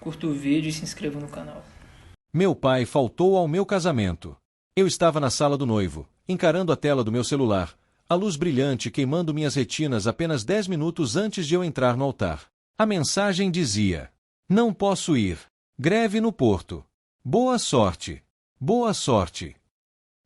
curta o vídeo e se inscreva no canal. Meu pai faltou ao meu casamento. Eu estava na sala do noivo, encarando a tela do meu celular, a luz brilhante queimando minhas retinas apenas 10 minutos antes de eu entrar no altar. A mensagem dizia: não posso ir. Greve no porto. Boa sorte. Boa sorte.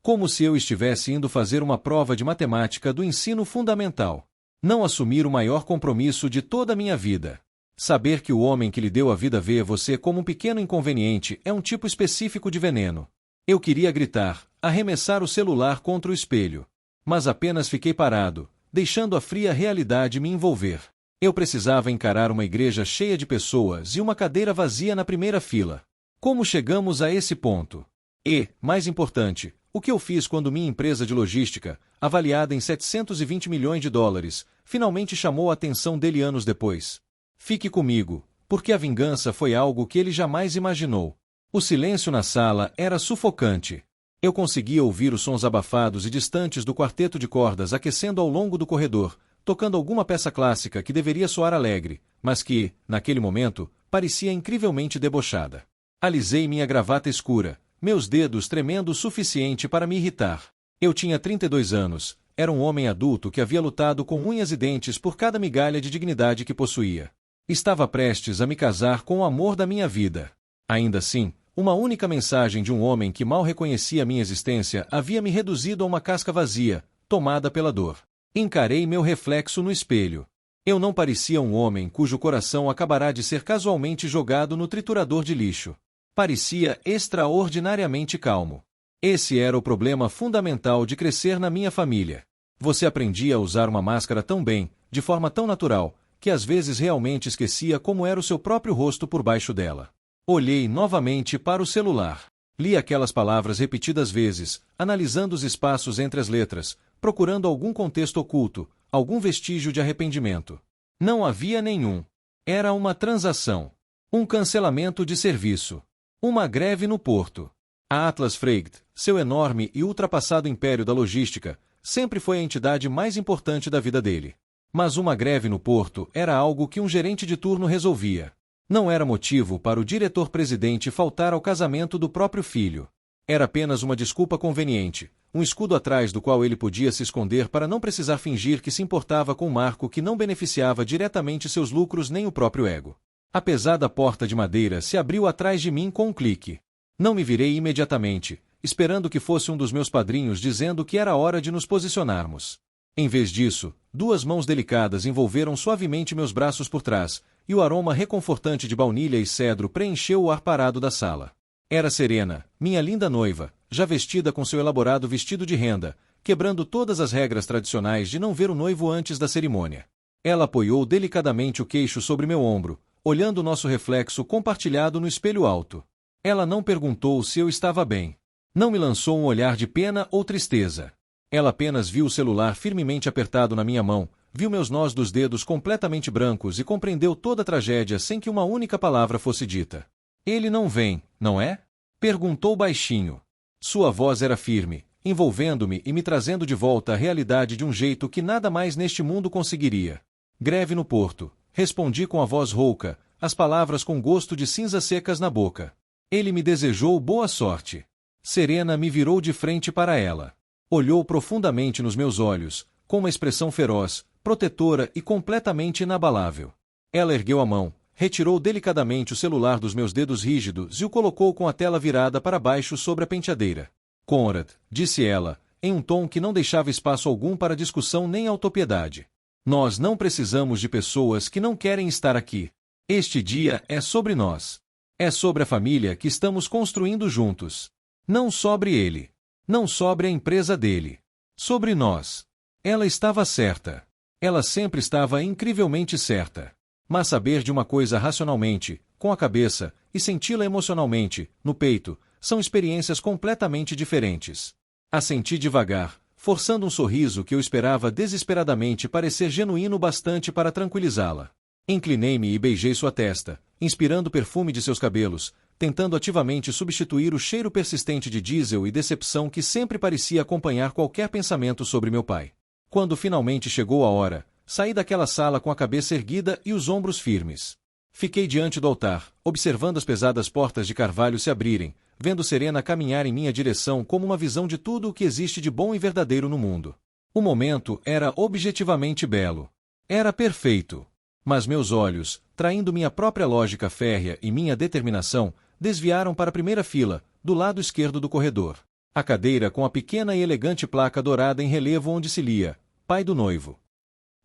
Como se eu estivesse indo fazer uma prova de matemática do ensino fundamental. Não assumir o maior compromisso de toda a minha vida. Saber que o homem que lhe deu a vida vê você como um pequeno inconveniente é um tipo específico de veneno. Eu queria gritar, arremessar o celular contra o espelho. Mas apenas fiquei parado, deixando a fria realidade me envolver. Eu precisava encarar uma igreja cheia de pessoas e uma cadeira vazia na primeira fila. Como chegamos a esse ponto? E, mais importante, o que eu fiz quando minha empresa de logística, avaliada em 720 milhões de dólares, finalmente chamou a atenção dele anos depois? Fique comigo, porque a vingança foi algo que ele jamais imaginou. O silêncio na sala era sufocante. Eu conseguia ouvir os sons abafados e distantes do quarteto de cordas aquecendo ao longo do corredor, tocando alguma peça clássica que deveria soar alegre, mas que, naquele momento, parecia incrivelmente debochada. Alisei minha gravata escura, meus dedos tremendo o suficiente para me irritar. Eu tinha 32 anos, era um homem adulto que havia lutado com unhas e dentes por cada migalha de dignidade que possuía. Estava prestes a me casar com o amor da minha vida. Ainda assim, uma única mensagem de um homem que mal reconhecia minha existência havia me reduzido a uma casca vazia, tomada pela dor. Encarei meu reflexo no espelho. Eu não parecia um homem cujo coração acabará de ser casualmente jogado no triturador de lixo. Parecia extraordinariamente calmo. Esse era o problema fundamental de crescer na minha família. Você aprendia a usar uma máscara tão bem, de forma tão natural, que às vezes realmente esquecia como era o seu próprio rosto por baixo dela. Olhei novamente para o celular. Li aquelas palavras repetidas vezes, analisando os espaços entre as letras, procurando algum contexto oculto, algum vestígio de arrependimento. Não havia nenhum. Era uma transação. Um cancelamento de serviço. Uma greve no porto. A Atlas Freight, seu enorme e ultrapassado império da logística, sempre foi a entidade mais importante da vida dele. Mas uma greve no porto era algo que um gerente de turno resolvia. Não era motivo para o diretor-presidente faltar ao casamento do próprio filho. Era apenas uma desculpa conveniente, um escudo atrás do qual ele podia se esconder para não precisar fingir que se importava com um marco que não beneficiava diretamente seus lucros nem o próprio ego. A pesada porta de madeira se abriu atrás de mim com um clique. Não me virei imediatamente, esperando que fosse um dos meus padrinhos dizendo que era hora de nos posicionarmos. Em vez disso, duas mãos delicadas envolveram suavemente meus braços por trás, e o aroma reconfortante de baunilha e cedro preencheu o ar parado da sala. Era Serena, minha linda noiva, já vestida com seu elaborado vestido de renda, quebrando todas as regras tradicionais de não ver o noivo antes da cerimônia. Ela apoiou delicadamente o queixo sobre meu ombro, olhando o nosso reflexo compartilhado no espelho alto. Ela não perguntou se eu estava bem. Não me lançou um olhar de pena ou tristeza. Ela apenas viu o celular firmemente apertado na minha mão, viu meus nós dos dedos completamente brancos e compreendeu toda a tragédia sem que uma única palavra fosse dita. Ele não vem, não é? Perguntou baixinho. Sua voz era firme, envolvendo-me e me trazendo de volta à realidade de um jeito que nada mais neste mundo conseguiria. Greve no porto. Respondi com a voz rouca, as palavras com gosto de cinzas secas na boca. Ele me desejou boa sorte. Serena me virou de frente para ela. Olhou profundamente nos meus olhos, com uma expressão feroz, protetora e completamente inabalável. Ela ergueu a mão, retirou delicadamente o celular dos meus dedos rígidos e o colocou com a tela virada para baixo sobre a penteadeira. Conrad, disse ela, em um tom que não deixava espaço algum para discussão nem autopiedade. Nós não precisamos de pessoas que não querem estar aqui. Este dia é sobre nós. É sobre a família que estamos construindo juntos. Não sobre ele. Não sobre a empresa dele. Sobre nós. Ela estava certa. Ela sempre estava incrivelmente certa. Mas saber de uma coisa racionalmente, com a cabeça, e senti-la emocionalmente, no peito, são experiências completamente diferentes. Assenti devagar, forçando um sorriso que eu esperava desesperadamente parecer genuíno bastante para tranquilizá-la. Inclinei-me e beijei sua testa, inspirando o perfume de seus cabelos, tentando ativamente substituir o cheiro persistente de diesel e decepção que sempre parecia acompanhar qualquer pensamento sobre meu pai. Quando finalmente chegou a hora, saí daquela sala com a cabeça erguida e os ombros firmes. Fiquei diante do altar, observando as pesadas portas de carvalho se abrirem, vendo Serena caminhar em minha direção como uma visão de tudo o que existe de bom e verdadeiro no mundo. O momento era objetivamente belo. Era perfeito. Mas meus olhos, traindo minha própria lógica férrea e minha determinação, desviaram para a primeira fila, do lado esquerdo do corredor. A cadeira com a pequena e elegante placa dourada em relevo onde se lia, pai do noivo.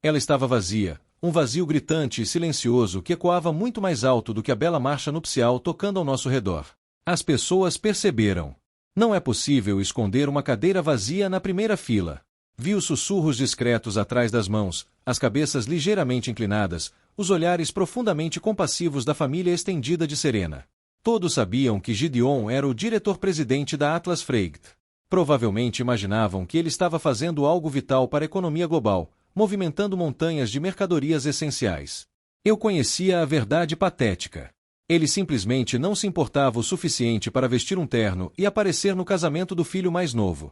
Ela estava vazia, um vazio gritante e silencioso que ecoava muito mais alto do que a bela marcha nupcial tocando ao nosso redor. As pessoas perceberam. Não é possível esconder uma cadeira vazia na primeira fila. Vi os sussurros discretos atrás das mãos, as cabeças ligeiramente inclinadas, os olhares profundamente compassivos da família estendida de Serena. Todos sabiam que Gideon era o diretor-presidente da Atlas Freight. Provavelmente imaginavam que ele estava fazendo algo vital para a economia global, movimentando montanhas de mercadorias essenciais. Eu conhecia a verdade patética. Ele simplesmente não se importava o suficiente para vestir um terno e aparecer no casamento do filho mais novo.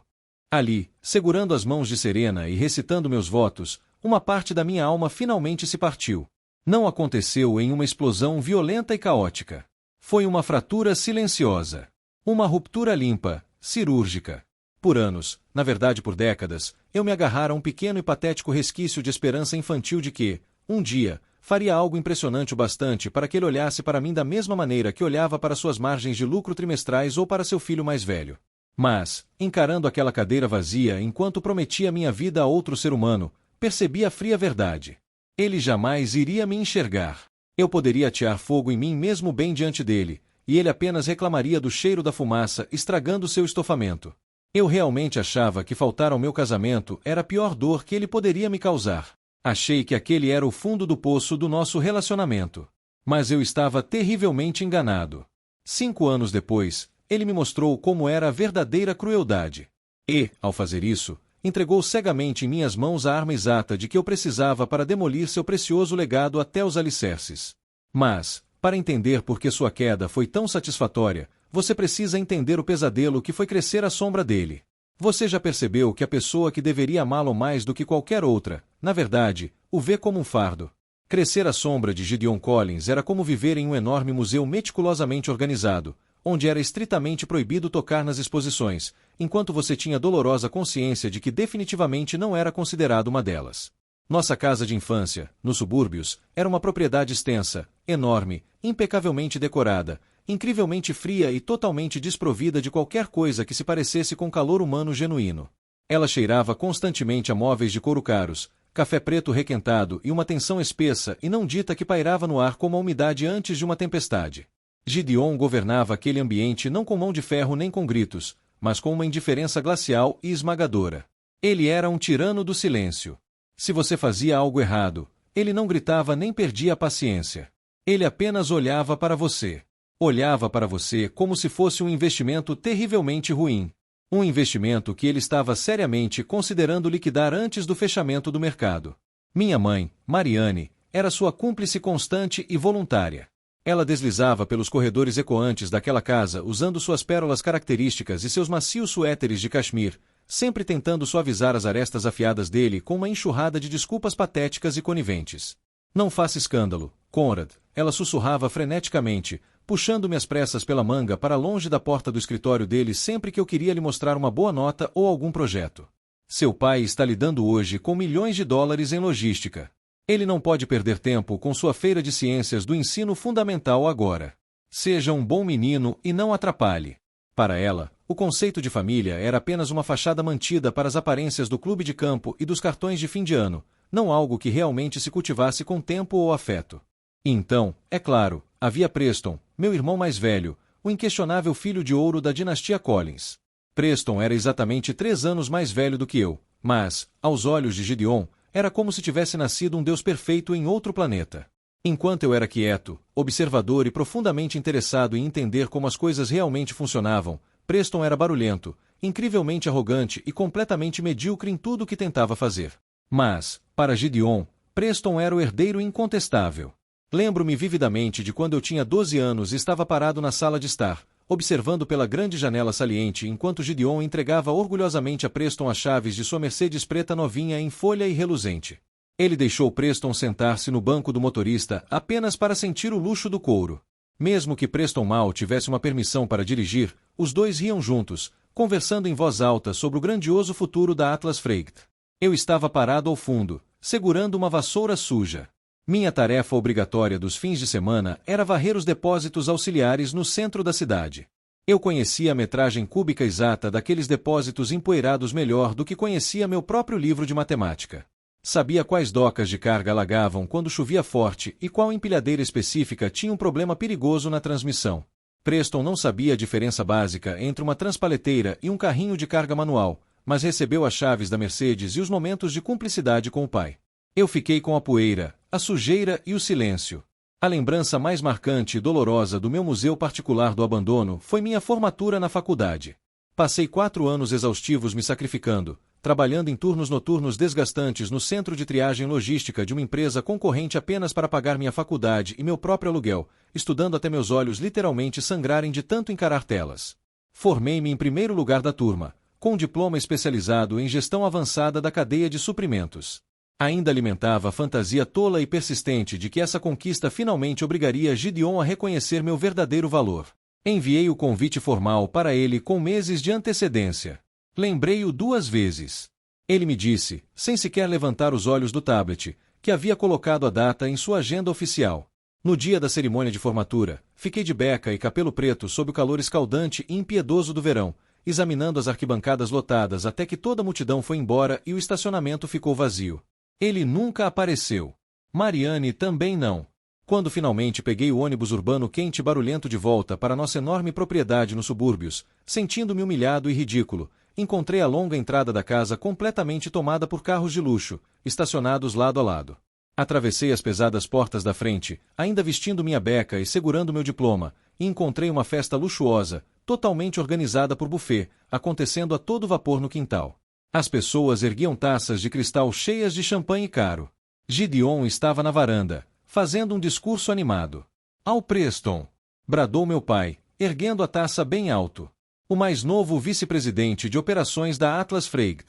Ali, segurando as mãos de Serena e recitando meus votos, uma parte da minha alma finalmente se partiu. Não aconteceu em uma explosão violenta e caótica. Foi uma fratura silenciosa. Uma ruptura limpa, cirúrgica. Por anos, na verdade por décadas, eu me agarrara a um pequeno e patético resquício de esperança infantil de que, um dia, faria algo impressionante o bastante para que ele olhasse para mim da mesma maneira que olhava para suas margens de lucro trimestrais ou para seu filho mais velho. Mas, encarando aquela cadeira vazia enquanto prometia minha vida a outro ser humano, percebi a fria verdade. Ele jamais iria me enxergar. Eu poderia atear fogo em mim mesmo bem diante dele, e ele apenas reclamaria do cheiro da fumaça estragando seu estofamento. Eu realmente achava que faltar ao meu casamento era a pior dor que ele poderia me causar. Achei que aquele era o fundo do poço do nosso relacionamento. Mas eu estava terrivelmente enganado. 5 anos depois, ele me mostrou como era a verdadeira crueldade. E, ao fazer isso, entregou cegamente em minhas mãos a arma exata de que eu precisava para demolir seu precioso legado até os alicerces. Mas, para entender por que sua queda foi tão satisfatória, você precisa entender o pesadelo que foi crescer à sombra dele. Você já percebeu que a pessoa que deveria amá-lo mais do que qualquer outra, na verdade, o vê como um fardo? Crescer à sombra de Gideon Collins era como viver em um enorme museu meticulosamente organizado, onde era estritamente proibido tocar nas exposições, enquanto você tinha dolorosa consciência de que definitivamente não era considerado uma delas. Nossa casa de infância, nos subúrbios, era uma propriedade extensa, enorme, impecavelmente decorada, incrivelmente fria e totalmente desprovida de qualquer coisa que se parecesse com calor humano genuíno. Ela cheirava constantemente a móveis de couro caros, café preto requentado e uma tensão espessa e não dita que pairava no ar como a umidade antes de uma tempestade. Gideon governava aquele ambiente não com mão de ferro nem com gritos, mas com uma indiferença glacial e esmagadora. Ele era um tirano do silêncio. Se você fazia algo errado, ele não gritava nem perdia a paciência. Ele apenas olhava para você. Olhava para você como se fosse um investimento terrivelmente ruim. Um investimento que ele estava seriamente considerando liquidar antes do fechamento do mercado. Minha mãe, Marianne, era sua cúmplice constante e voluntária. Ela deslizava pelos corredores ecoantes daquela casa usando suas pérolas características e seus macios suéteres de cachemir, sempre tentando suavizar as arestas afiadas dele com uma enxurrada de desculpas patéticas e coniventes. Não faça escândalo, Conrad, ela sussurrava freneticamente, puxando-me às pressas pela manga para longe da porta do escritório dele sempre que eu queria lhe mostrar uma boa nota ou algum projeto. Seu pai está lidando hoje com milhões de dólares em logística. Ele não pode perder tempo com sua feira de ciências do ensino fundamental agora. Seja um bom menino e não atrapalhe. Para ela, o conceito de família era apenas uma fachada mantida para as aparências do clube de campo e dos cartões de fim de ano, não algo que realmente se cultivasse com tempo ou afeto. E então, é claro, havia Preston, meu irmão mais velho, o inquestionável filho de ouro da dinastia Collins. Preston era exatamente 3 anos mais velho do que eu, mas, aos olhos de Gideon, era como se tivesse nascido um Deus perfeito em outro planeta. Enquanto eu era quieto, observador e profundamente interessado em entender como as coisas realmente funcionavam, Preston era barulhento, incrivelmente arrogante e completamente medíocre em tudo o que tentava fazer. Mas, para Gideon, Preston era o herdeiro incontestável. Lembro-me vividamente de quando eu tinha 12 anos e estava parado na sala de estar, observando pela grande janela saliente enquanto Gideon entregava orgulhosamente a Preston as chaves de sua Mercedes preta novinha em folha e reluzente. Ele deixou Preston sentar-se no banco do motorista apenas para sentir o luxo do couro. Mesmo que Preston mal tivesse uma permissão para dirigir, os dois riam juntos, conversando em voz alta sobre o grandioso futuro da Atlas Freight. Eu estava parado ao fundo, segurando uma vassoura suja. Minha tarefa obrigatória dos fins de semana era varrer os depósitos auxiliares no centro da cidade. Eu conhecia a metragem cúbica exata daqueles depósitos empoeirados melhor do que conhecia meu próprio livro de matemática. Sabia quais docas de carga alagavam quando chovia forte e qual empilhadeira específica tinha um problema perigoso na transmissão. Preston não sabia a diferença básica entre uma transpaleteira e um carrinho de carga manual, mas recebeu as chaves da Mercedes e os momentos de cumplicidade com o pai. Eu fiquei com a poeira, a sujeira e o silêncio. A lembrança mais marcante e dolorosa do meu museu particular do abandono foi minha formatura na faculdade. Passei 4 anos exaustivos me sacrificando, trabalhando em turnos noturnos desgastantes no centro de triagem logística de uma empresa concorrente apenas para pagar minha faculdade e meu próprio aluguel, estudando até meus olhos literalmente sangrarem de tanto encarar telas. Formei-me em primeiro lugar da turma, com um diploma especializado em gestão avançada da cadeia de suprimentos. Ainda alimentava a fantasia tola e persistente de que essa conquista finalmente obrigaria Gideon a reconhecer meu verdadeiro valor. Enviei o convite formal para ele com meses de antecedência. Lembrei-o 2 vezes. Ele me disse, sem sequer levantar os olhos do tablet, que havia colocado a data em sua agenda oficial. No dia da cerimônia de formatura, fiquei de beca e capelo preto sob o calor escaldante e impiedoso do verão, examinando as arquibancadas lotadas até que toda a multidão foi embora e o estacionamento ficou vazio. Ele nunca apareceu. Mariane também não. Quando finalmente peguei o ônibus urbano quente e barulhento de volta para nossa enorme propriedade nos subúrbios, sentindo-me humilhado e ridículo, encontrei a longa entrada da casa completamente tomada por carros de luxo, estacionados lado a lado. Atravessei as pesadas portas da frente, ainda vestindo minha beca e segurando meu diploma, e encontrei uma festa luxuosa, totalmente organizada por buffet, acontecendo a todo vapor no quintal. As pessoas erguiam taças de cristal cheias de champanhe caro. Gideon estava na varanda, fazendo um discurso animado. Ao Preston! Bradou meu pai, erguendo a taça bem alto. O mais novo vice-presidente de operações da Atlas Freight.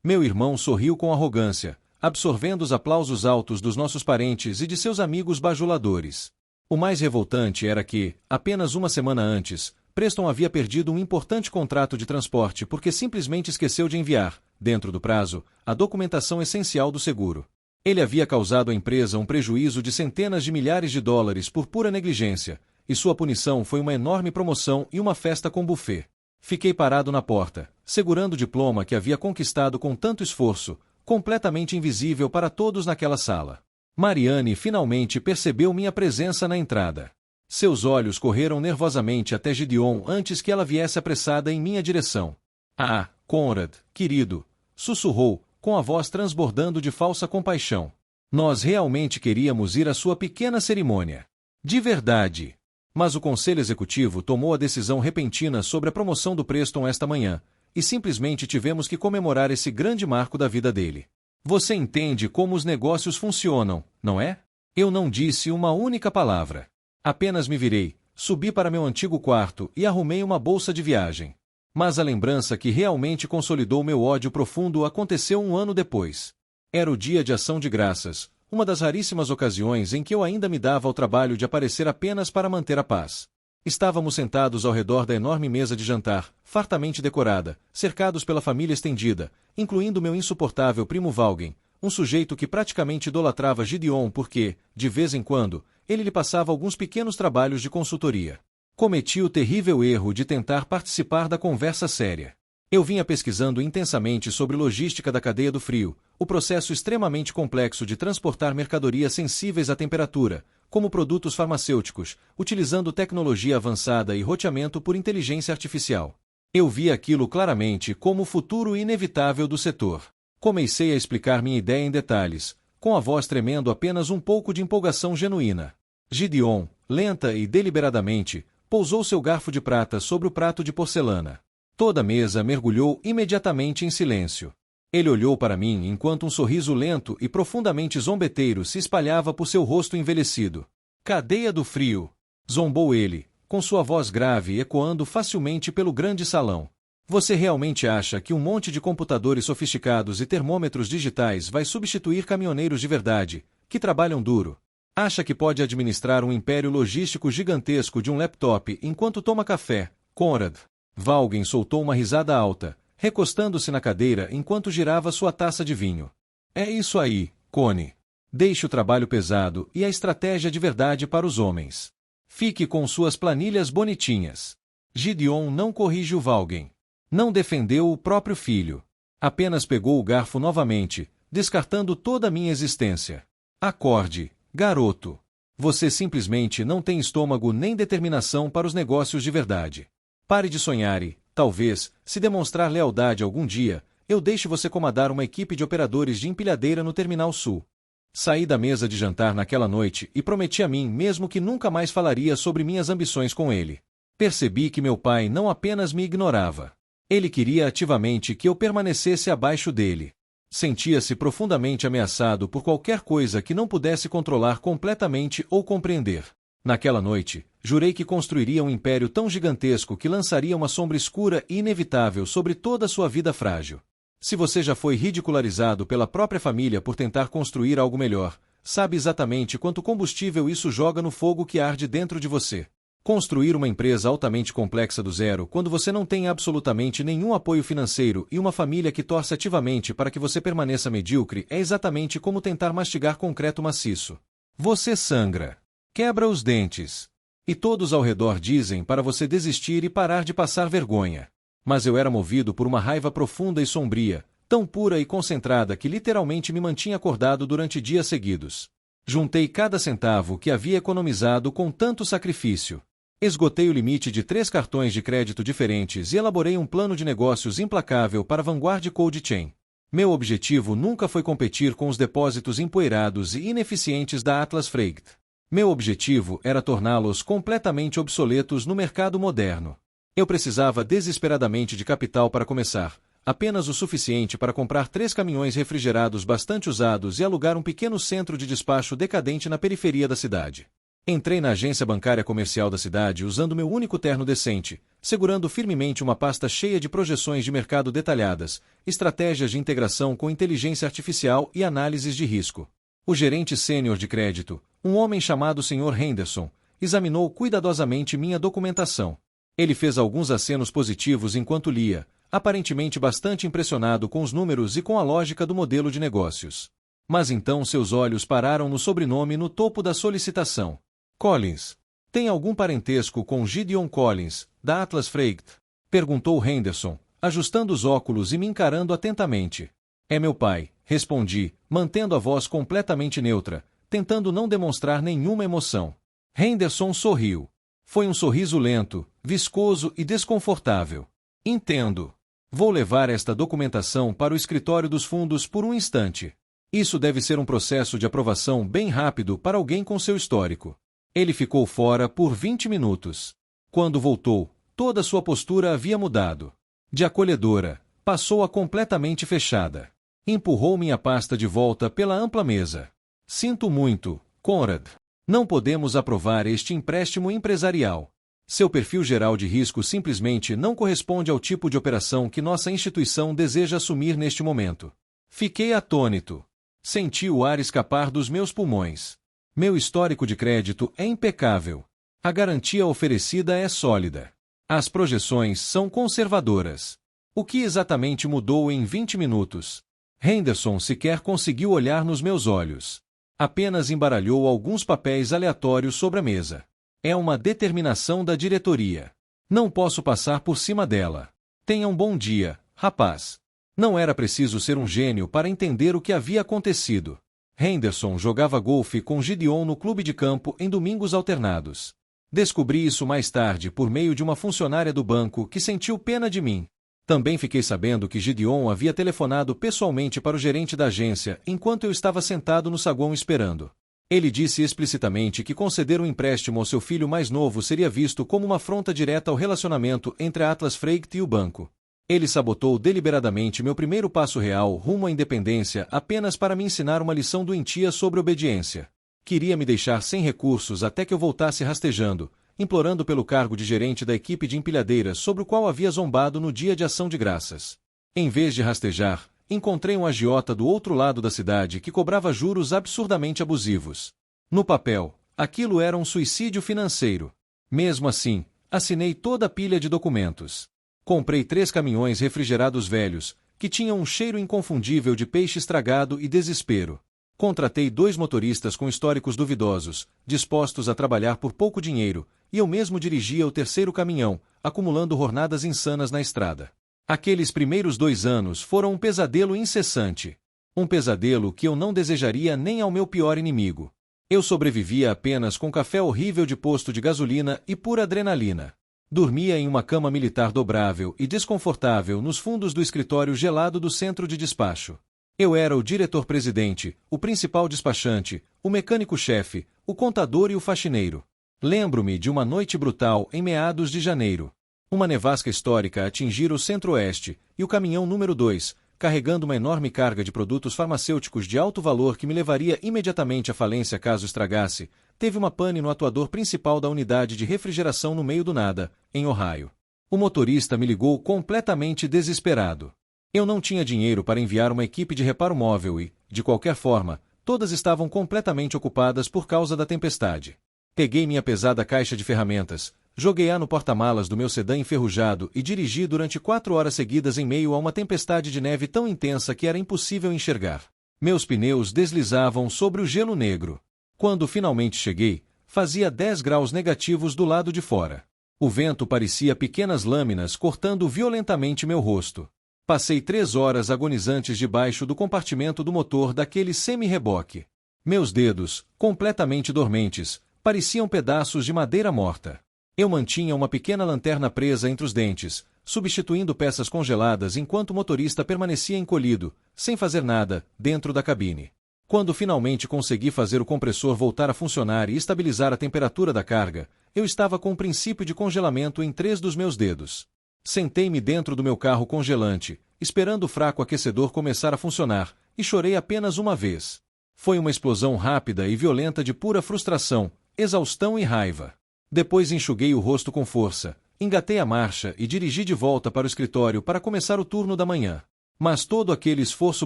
Meu irmão sorriu com arrogância, absorvendo os aplausos altos dos nossos parentes e de seus amigos bajuladores. O mais revoltante era que, apenas uma semana antes, Preston havia perdido um importante contrato de transporte porque simplesmente esqueceu de enviar, dentro do prazo, a documentação essencial do seguro. Ele havia causado à empresa um prejuízo de centenas de milhares de dólares por pura negligência, e sua punição foi uma enorme promoção e uma festa com buffet. Fiquei parado na porta, segurando o diploma que havia conquistado com tanto esforço, completamente invisível para todos naquela sala. Mariane finalmente percebeu minha presença na entrada. Seus olhos correram nervosamente até Gideon antes que ela viesse apressada em minha direção. Ah, Conrad, querido, sussurrou, com a voz transbordando de falsa compaixão. Nós realmente queríamos ir à sua pequena cerimônia. De verdade. Mas o Conselho Executivo tomou a decisão repentina sobre a promoção do Preston esta manhã, e simplesmente tivemos que comemorar esse grande marco da vida dele. Você entende como os negócios funcionam, não é? Eu não disse uma única palavra. Apenas me virei, subi para meu antigo quarto e arrumei uma bolsa de viagem. Mas a lembrança que realmente consolidou meu ódio profundo aconteceu 1 ano depois. Era o dia de Ação de Graças, uma das raríssimas ocasiões em que eu ainda me dava ao trabalho de aparecer apenas para manter a paz. Estávamos sentados ao redor da enorme mesa de jantar, fartamente decorada, cercados pela família estendida, incluindo meu insuportável primo Valgen, um sujeito que praticamente idolatrava Gideon porque, de vez em quando, ele lhe passava alguns pequenos trabalhos de consultoria. Cometi o terrível erro de tentar participar da conversa séria. Eu vinha pesquisando intensamente sobre logística da cadeia do frio, o processo extremamente complexo de transportar mercadorias sensíveis à temperatura, como produtos farmacêuticos, utilizando tecnologia avançada e roteamento por inteligência artificial. Eu vi aquilo claramente como o futuro inevitável do setor. Comecei a explicar minha ideia em detalhes, com a voz tremendo apenas um pouco de empolgação genuína. Gideon, lenta e deliberadamente, pousou seu garfo de prata sobre o prato de porcelana. Toda a mesa mergulhou imediatamente em silêncio. Ele olhou para mim enquanto um sorriso lento e profundamente zombeteiro se espalhava por seu rosto envelhecido. Cadeia do frio! Zombou ele, com sua voz grave ecoando facilmente pelo grande salão. Você realmente acha que um monte de computadores sofisticados e termômetros digitais vai substituir caminhoneiros de verdade, que trabalham duro? Acha que pode administrar um império logístico gigantesco de um laptop enquanto toma café, Conrad? Vaughan soltou uma risada alta, recostando-se na cadeira enquanto girava sua taça de vinho. É isso aí, Connie. Deixe o trabalho pesado e a estratégia de verdade para os homens. Fique com suas planilhas bonitinhas. Gideon não corrigiu Vaughan. Não defendeu o próprio filho. Apenas pegou o garfo novamente, descartando toda a minha existência. Acorde, garoto. Você simplesmente não tem estômago nem determinação para os negócios de verdade. Pare de sonhar e, talvez, se demonstrar lealdade algum dia, eu deixe você comandar uma equipe de operadores de empilhadeira no Terminal Sul. Saí da mesa de jantar naquela noite e prometi a mim mesmo que nunca mais falaria sobre minhas ambições com ele. Percebi que meu pai não apenas me ignorava. Ele queria ativamente que eu permanecesse abaixo dele. Sentia-se profundamente ameaçado por qualquer coisa que não pudesse controlar completamente ou compreender. Naquela noite, jurei que construiria um império tão gigantesco que lançaria uma sombra escura e inevitável sobre toda a sua vida frágil. Se você já foi ridicularizado pela própria família por tentar construir algo melhor, sabe exatamente quanto combustível isso joga no fogo que arde dentro de você. Construir uma empresa altamente complexa do zero quando você não tem absolutamente nenhum apoio financeiro e uma família que torce ativamente para que você permaneça medíocre é exatamente como tentar mastigar concreto maciço. Você sangra. Quebra os dentes. E todos ao redor dizem para você desistir e parar de passar vergonha. Mas eu era movido por uma raiva profunda e sombria, tão pura e concentrada que literalmente me mantinha acordado durante dias seguidos. Juntei cada centavo que havia economizado com tanto sacrifício. Esgotei o limite de 3 cartões de crédito diferentes e elaborei um plano de negócios implacável para a Vanguard Cold Chain. Meu objetivo nunca foi competir com os depósitos empoeirados e ineficientes da Atlas Freight. Meu objetivo era torná-los completamente obsoletos no mercado moderno. Eu precisava desesperadamente de capital para começar, apenas o suficiente para comprar 3 caminhões refrigerados bastante usados e alugar um pequeno centro de despacho decadente na periferia da cidade. Entrei na agência bancária comercial da cidade usando meu único terno decente, segurando firmemente uma pasta cheia de projeções de mercado detalhadas, estratégias de integração com inteligência artificial e análises de risco. O gerente sênior de crédito, um homem chamado Sr. Henderson, examinou cuidadosamente minha documentação. Ele fez alguns acenos positivos enquanto lia, aparentemente bastante impressionado com os números e com a lógica do modelo de negócios. Mas então seus olhos pararam no sobrenome no topo da solicitação. Collins. Tem algum parentesco com Gideon Collins, da Atlas Freight? Perguntou Henderson, ajustando os óculos e me encarando atentamente. É meu pai, respondi, mantendo a voz completamente neutra, tentando não demonstrar nenhuma emoção. Henderson sorriu. Foi um sorriso lento, viscoso e desconfortável. Entendo. Vou levar esta documentação para o escritório dos fundos por um instante. Isso deve ser um processo de aprovação bem rápido para alguém com seu histórico. Ele ficou fora por 20 minutos. Quando voltou, toda sua postura havia mudado. De acolhedora, passou a completamente fechada. Empurrou minha pasta de volta pela ampla mesa. Sinto muito, Conrad. Não podemos aprovar este empréstimo empresarial. Seu perfil geral de risco simplesmente não corresponde ao tipo de operação que nossa instituição deseja assumir neste momento. Fiquei atônito. Senti o ar escapar dos meus pulmões. Meu histórico de crédito é impecável. A garantia oferecida é sólida. As projeções são conservadoras. O que exatamente mudou em 20 minutos? Henderson sequer conseguiu olhar nos meus olhos. Apenas embaralhou alguns papéis aleatórios sobre a mesa. É uma determinação da diretoria. Não posso passar por cima dela. Tenha um bom dia, rapaz. Não era preciso ser um gênio para entender o que havia acontecido. Henderson jogava golfe com Gideon no clube de campo em domingos alternados. Descobri isso mais tarde por meio de uma funcionária do banco que sentiu pena de mim. Também fiquei sabendo que Gideon havia telefonado pessoalmente para o gerente da agência enquanto eu estava sentado no saguão esperando. Ele disse explicitamente que conceder um empréstimo ao seu filho mais novo seria visto como uma afronta direta ao relacionamento entre a Atlas Freight e o banco. Ele sabotou deliberadamente meu primeiro passo real rumo à independência apenas para me ensinar uma lição doentia sobre obediência. Queria me deixar sem recursos até que eu voltasse rastejando, implorando pelo cargo de gerente da equipe de empilhadeiras sobre o qual havia zombado no dia de ação de graças. Em vez de rastejar, encontrei um agiota do outro lado da cidade que cobrava juros absurdamente abusivos. No papel, aquilo era um suicídio financeiro. Mesmo assim, assinei toda a pilha de documentos. Comprei 3 caminhões refrigerados velhos, que tinham um cheiro inconfundível de peixe estragado e desespero. Contratei 2 motoristas com históricos duvidosos, dispostos a trabalhar por pouco dinheiro, e eu mesmo dirigia o 3º caminhão, acumulando jornadas insanas na estrada. Aqueles primeiros 2 anos foram um pesadelo incessante. Um pesadelo que eu não desejaria nem ao meu pior inimigo. Eu sobrevivia apenas com café horrível de posto de gasolina e pura adrenalina. Dormia em uma cama militar dobrável e desconfortável nos fundos do escritório gelado do centro de despacho. Eu era o diretor-presidente, o principal despachante, o mecânico-chefe, o contador e o faxineiro. Lembro-me de uma noite brutal em meados de janeiro. Uma nevasca histórica atingira o centro-oeste, e o caminhão número 2, carregando uma enorme carga de produtos farmacêuticos de alto valor que me levaria imediatamente à falência caso estragasse, teve uma pane no atuador principal da unidade de refrigeração no meio do nada, em Ohio. O motorista me ligou completamente desesperado. Eu não tinha dinheiro para enviar uma equipe de reparo móvel e, de qualquer forma, todas estavam completamente ocupadas por causa da tempestade. Peguei minha pesada caixa de ferramentas, joguei-a no porta-malas do meu sedã enferrujado e dirigi durante 4 horas seguidas em meio a uma tempestade de neve tão intensa que era impossível enxergar. Meus pneus deslizavam sobre o gelo negro. Quando finalmente cheguei, fazia 10 graus negativos do lado de fora. O vento parecia pequenas lâminas cortando violentamente meu rosto. Passei 3 horas agonizantes debaixo do compartimento do motor daquele semi-reboque. Meus dedos, completamente dormentes, pareciam pedaços de madeira morta. Eu mantinha uma pequena lanterna presa entre os dentes, substituindo peças congeladas enquanto o motorista permanecia encolhido, sem fazer nada, dentro da cabine. Quando finalmente consegui fazer o compressor voltar a funcionar e estabilizar a temperatura da carga, eu estava com um princípio de congelamento em 3 dos meus dedos. Sentei-me dentro do meu carro congelante, esperando o fraco aquecedor começar a funcionar, e chorei apenas uma vez. Foi uma explosão rápida e violenta de pura frustração, exaustão e raiva. Depois enxuguei o rosto com força, engatei a marcha e dirigi de volta para o escritório para começar o turno da manhã. Mas todo aquele esforço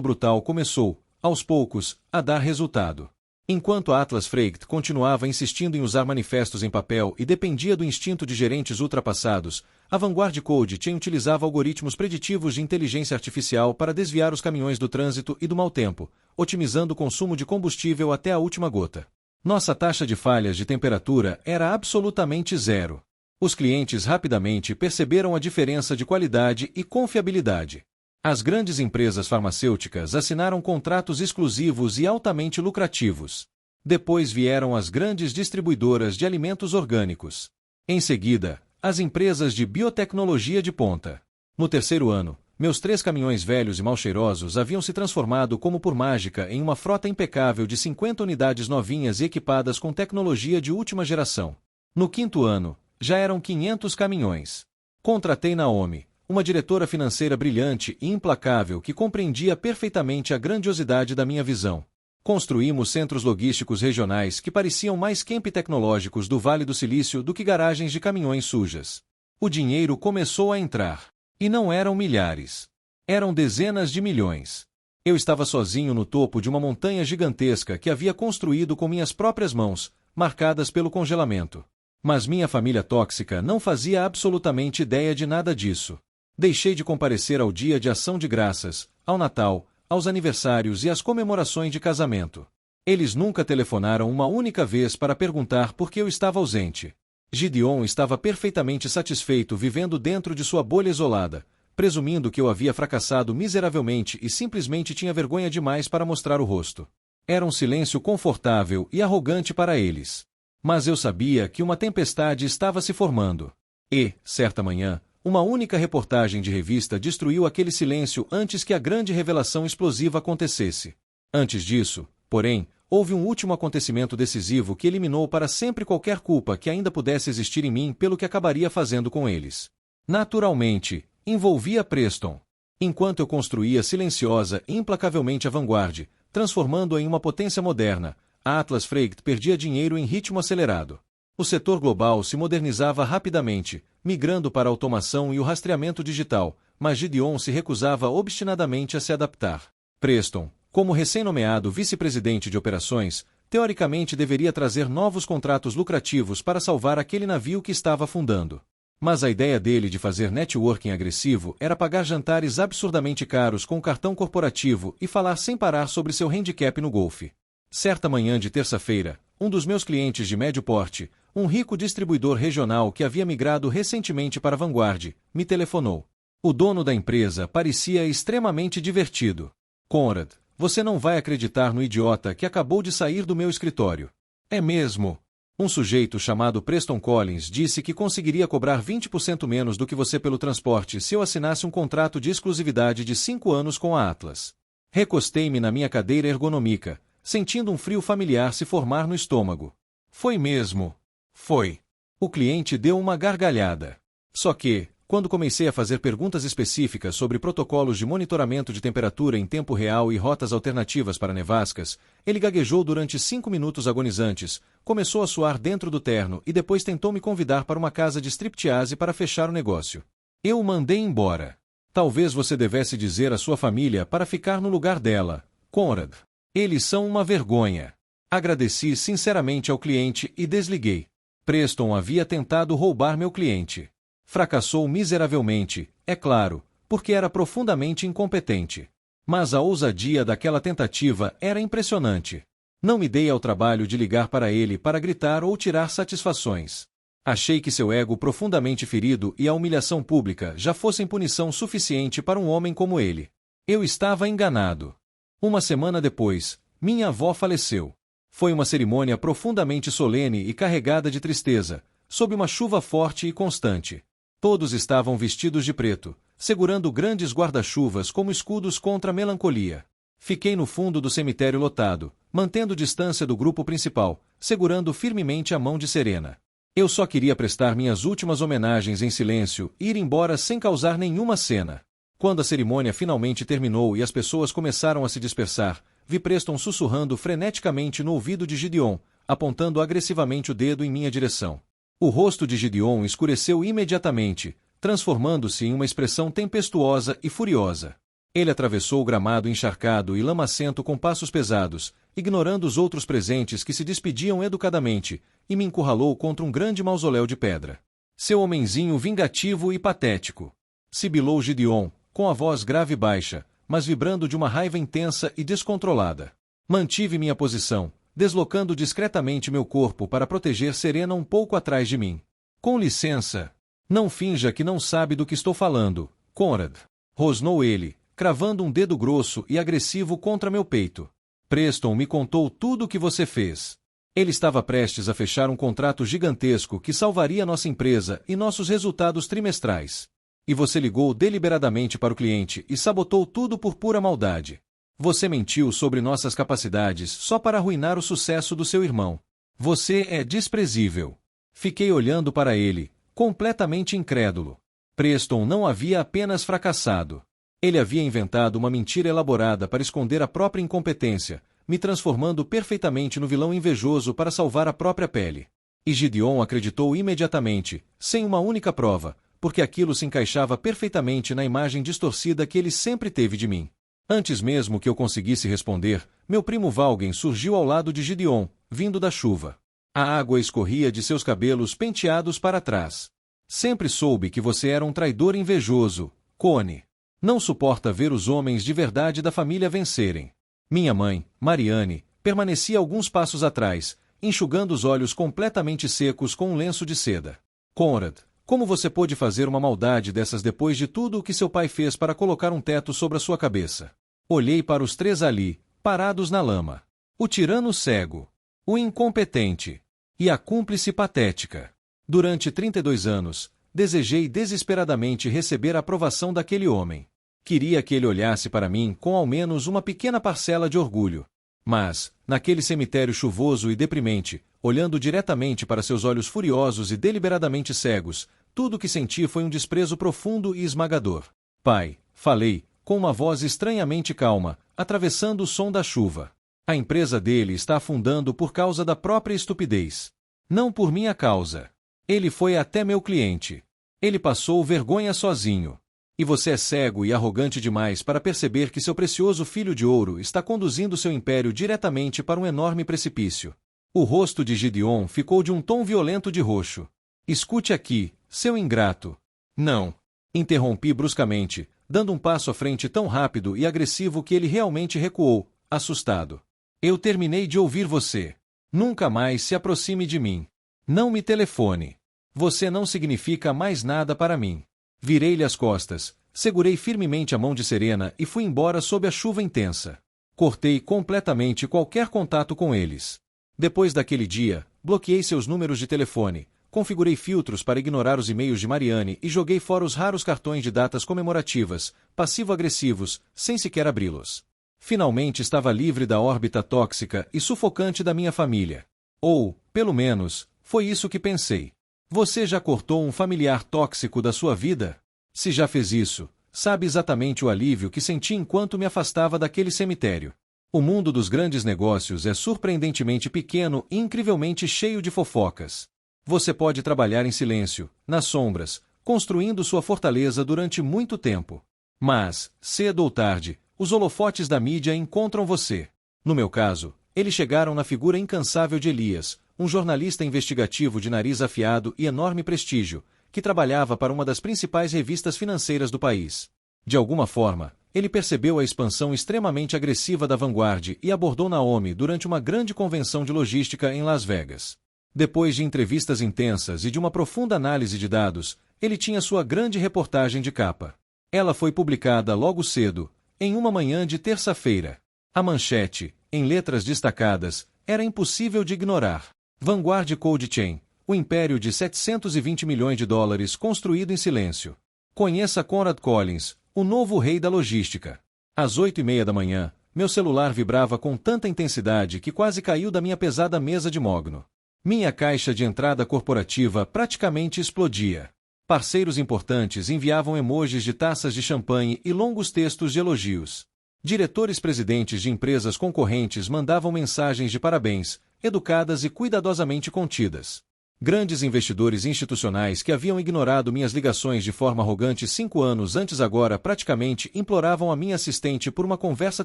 brutal começou, aos poucos, a dar resultado. Enquanto a Atlas Freight continuava insistindo em usar manifestos em papel e dependia do instinto de gerentes ultrapassados, a Vanguard Code Chain utilizava algoritmos preditivos de inteligência artificial para desviar os caminhões do trânsito e do mau tempo, otimizando o consumo de combustível até a última gota. Nossa taxa de falhas de temperatura era absolutamente 0. Os clientes rapidamente perceberam a diferença de qualidade e confiabilidade. As grandes empresas farmacêuticas assinaram contratos exclusivos e altamente lucrativos. Depois vieram as grandes distribuidoras de alimentos orgânicos. Em seguida, as empresas de biotecnologia de ponta. No 3º ano, meus 3 caminhões velhos e mal cheirosos haviam se transformado como por mágica em uma frota impecável de 50 unidades novinhas e equipadas com tecnologia de última geração. No 5º ano, já eram 500 caminhões. Contratei Naomi, uma diretora financeira brilhante e implacável que compreendia perfeitamente a grandiosidade da minha visão. Construímos centros logísticos regionais que pareciam mais camp tecnológicos do Vale do Silício do que garagens de caminhões sujas. O dinheiro começou a entrar. E não eram milhares. Eram dezenas de milhões. Eu estava sozinho no topo de uma montanha gigantesca que havia construído com minhas próprias mãos, marcadas pelo congelamento. Mas minha família tóxica não fazia absolutamente ideia de nada disso. Deixei de comparecer ao dia de ação de graças, ao Natal, aos aniversários e às comemorações de casamento. Eles nunca telefonaram uma única vez para perguntar por que eu estava ausente. Gideon estava perfeitamente satisfeito vivendo dentro de sua bolha isolada, presumindo que eu havia fracassado miseravelmente e simplesmente tinha vergonha demais para mostrar o rosto. Era um silêncio confortável e arrogante para eles. Mas eu sabia que uma tempestade estava se formando. E, certa manhã, uma única reportagem de revista destruiu aquele silêncio antes que a grande revelação explosiva acontecesse. Antes disso, porém, houve um último acontecimento decisivo que eliminou para sempre qualquer culpa que ainda pudesse existir em mim pelo que acabaria fazendo com eles. Naturalmente, envolvia Preston. Enquanto eu construía silenciosa e implacavelmente a Vanguard, transformando-a em uma potência moderna, a Atlas Freight perdia dinheiro em ritmo acelerado. O setor global se modernizava rapidamente, migrando para a automação e o rastreamento digital, mas Gideon se recusava obstinadamente a se adaptar. Preston, como recém-nomeado vice-presidente de operações, teoricamente deveria trazer novos contratos lucrativos para salvar aquele navio que estava afundando. Mas a ideia dele de fazer networking agressivo era pagar jantares absurdamente caros com o cartão corporativo e falar sem parar sobre seu handicap no golfe. Certa manhã de terça-feira, um dos meus clientes de médio porte, um rico distribuidor regional que havia migrado recentemente para Vanguard, me telefonou. O dono da empresa parecia extremamente divertido. Conrad, você não vai acreditar no idiota que acabou de sair do meu escritório. É mesmo? Um sujeito chamado Preston Collins disse que conseguiria cobrar 20% menos do que você pelo transporte se eu assinasse um contrato de exclusividade de 5 anos com a Atlas. Recostei-me na minha cadeira ergonômica, sentindo um frio familiar se formar no estômago. Foi mesmo? Foi. O cliente deu uma gargalhada. Só que, quando comecei a fazer perguntas específicas sobre protocolos de monitoramento de temperatura em tempo real e rotas alternativas para nevascas, ele gaguejou durante 5 minutos agonizantes, começou a suar dentro do terno e depois tentou me convidar para uma casa de striptease para fechar o negócio. Eu o mandei embora. Talvez você devesse dizer à sua família para ficar no lugar dela, Conrad. Eles são uma vergonha. Agradeci sinceramente ao cliente e desliguei. Preston havia tentado roubar meu cliente. Fracassou miseravelmente, é claro, porque era profundamente incompetente. Mas a ousadia daquela tentativa era impressionante. Não me dei ao trabalho de ligar para ele para gritar ou tirar satisfações. Achei que seu ego profundamente ferido e a humilhação pública já fossem punição suficiente para um homem como ele. Eu estava enganado. Uma semana depois, minha avó faleceu. Foi uma cerimônia profundamente solene e carregada de tristeza, sob uma chuva forte e constante. Todos estavam vestidos de preto, segurando grandes guarda-chuvas como escudos contra a melancolia. Fiquei no fundo do cemitério lotado, mantendo distância do grupo principal, segurando firmemente a mão de Serena. Eu só queria prestar minhas últimas homenagens em silêncio e ir embora sem causar nenhuma cena. Quando a cerimônia finalmente terminou e as pessoas começaram a se dispersar, vi Preston sussurrando freneticamente no ouvido de Gideon, apontando agressivamente o dedo em minha direção. O rosto de Gideon escureceu imediatamente, transformando-se em uma expressão tempestuosa e furiosa. Ele atravessou o gramado encharcado e lamacento com passos pesados, ignorando os outros presentes que se despediam educadamente, e me encurralou contra um grande mausoléu de pedra. Seu homenzinho vingativo e patético. Sibilou Gideon, com a voz grave e baixa, mas vibrando de uma raiva intensa e descontrolada. Mantive minha posição, deslocando discretamente meu corpo para proteger Serena um pouco atrás de mim. Com licença. Não finja que não sabe do que estou falando, Conrad. Rosnou ele, cravando um dedo grosso e agressivo contra meu peito. Preston me contou tudo o que você fez. Ele estava prestes a fechar um contrato gigantesco que salvaria nossa empresa e nossos resultados trimestrais. E você ligou deliberadamente para o cliente e sabotou tudo por pura maldade. Você mentiu sobre nossas capacidades só para arruinar o sucesso do seu irmão. Você é desprezível. Fiquei olhando para ele, completamente incrédulo. Preston não havia apenas fracassado. Ele havia inventado uma mentira elaborada para esconder a própria incompetência, me transformando perfeitamente no vilão invejoso para salvar a própria pele. E Gideon acreditou imediatamente, sem uma única prova, porque aquilo se encaixava perfeitamente na imagem distorcida que ele sempre teve de mim. Antes mesmo que eu conseguisse responder, meu primo Valgen surgiu ao lado de Gideon, vindo da chuva. A água escorria de seus cabelos penteados para trás. Sempre soube que você era um traidor invejoso, Cone. Não suporta ver os homens de verdade da família vencerem. Minha mãe, Marianne, permanecia alguns passos atrás, enxugando os olhos completamente secos com um lenço de seda. Conrad, como você pôde fazer uma maldade dessas depois de tudo o que seu pai fez para colocar um teto sobre a sua cabeça? Olhei para os três ali, parados na lama. O tirano cego, o incompetente e a cúmplice patética. Durante 32 anos, desejei desesperadamente receber a aprovação daquele homem. Queria que ele olhasse para mim com ao menos uma pequena parcela de orgulho. Mas, naquele cemitério chuvoso e deprimente, olhando diretamente para seus olhos furiosos e deliberadamente cegos, tudo o que senti foi um desprezo profundo e esmagador. Pai, falei, com uma voz estranhamente calma, atravessando o som da chuva. A empresa dele está afundando por causa da própria estupidez. Não por minha causa. Ele foi até meu cliente. Ele passou vergonha sozinho. E você é cego e arrogante demais para perceber que seu precioso filho de ouro está conduzindo seu império diretamente para um enorme precipício. O rosto de Gideon ficou de um tom violento de roxo. Escute aqui, seu ingrato. Não. Interrompi bruscamente, dando um passo à frente tão rápido e agressivo que ele realmente recuou, assustado. Eu terminei de ouvir você. Nunca mais se aproxime de mim. Não me telefone. Você não significa mais nada para mim. Virei-lhe as costas, segurei firmemente a mão de Serena e fui embora sob a chuva intensa. Cortei completamente qualquer contato com eles. Depois daquele dia, bloqueei seus números de telefone, configurei filtros para ignorar os e-mails de Marianne e joguei fora os raros cartões de datas comemorativas, passivo-agressivos, sem sequer abri-los. Finalmente estava livre da órbita tóxica e sufocante da minha família. Ou, pelo menos, foi isso que pensei. Você já cortou um familiar tóxico da sua vida? Se já fez isso, sabe exatamente o alívio que senti enquanto me afastava daquele cemitério. O mundo dos grandes negócios é surpreendentemente pequeno e incrivelmente cheio de fofocas. Você pode trabalhar em silêncio, nas sombras, construindo sua fortaleza durante muito tempo. Mas, cedo ou tarde, os holofotes da mídia encontram você. No meu caso, eles chegaram na figura incansável de Elias, um jornalista investigativo de nariz afiado e enorme prestígio, que trabalhava para uma das principais revistas financeiras do país. De alguma forma, ele percebeu a expansão extremamente agressiva da Vanguard e abordou Naomi durante uma grande convenção de logística em Las Vegas. Depois de entrevistas intensas e de uma profunda análise de dados, ele tinha sua grande reportagem de capa. Ela foi publicada logo cedo, em uma manhã de terça-feira. A manchete, em letras destacadas, era impossível de ignorar. Vanguard Cold Chain, o império de 720 milhões de dólares construído em silêncio. Conheça Conrad Collins, o novo rei da logística. Às 8:30 da manhã, meu celular vibrava com tanta intensidade que quase caiu da minha pesada mesa de mogno. Minha caixa de entrada corporativa praticamente explodia. Parceiros importantes enviavam emojis de taças de champanhe e longos textos de elogios. Diretores-presidentes de empresas concorrentes mandavam mensagens de parabéns, educadas e cuidadosamente contidas. Grandes investidores institucionais que haviam ignorado minhas ligações de forma arrogante 5 anos antes agora praticamente imploravam a minha assistente por uma conversa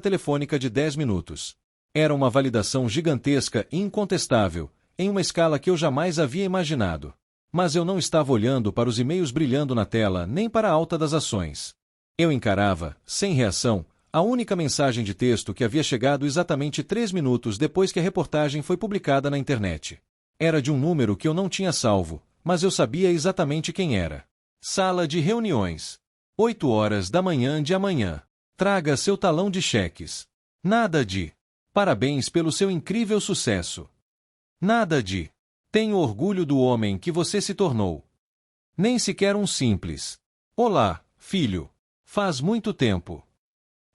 telefônica de 10 minutos. Era uma validação gigantesca e incontestável, em uma escala que eu jamais havia imaginado. Mas eu não estava olhando para os e-mails brilhando na tela nem para a alta das ações. Eu encarava, sem reação, a única mensagem de texto que havia chegado exatamente 3 minutos depois que a reportagem foi publicada na internet. Era de um número que eu não tinha salvo, mas eu sabia exatamente quem era. Sala de reuniões. 8 horas da manhã de amanhã. Traga seu talão de cheques. Nada de parabéns pelo seu incrível sucesso. Nada de tenho orgulho do homem que você se tornou. Nem sequer um simples olá, filho. Faz muito tempo.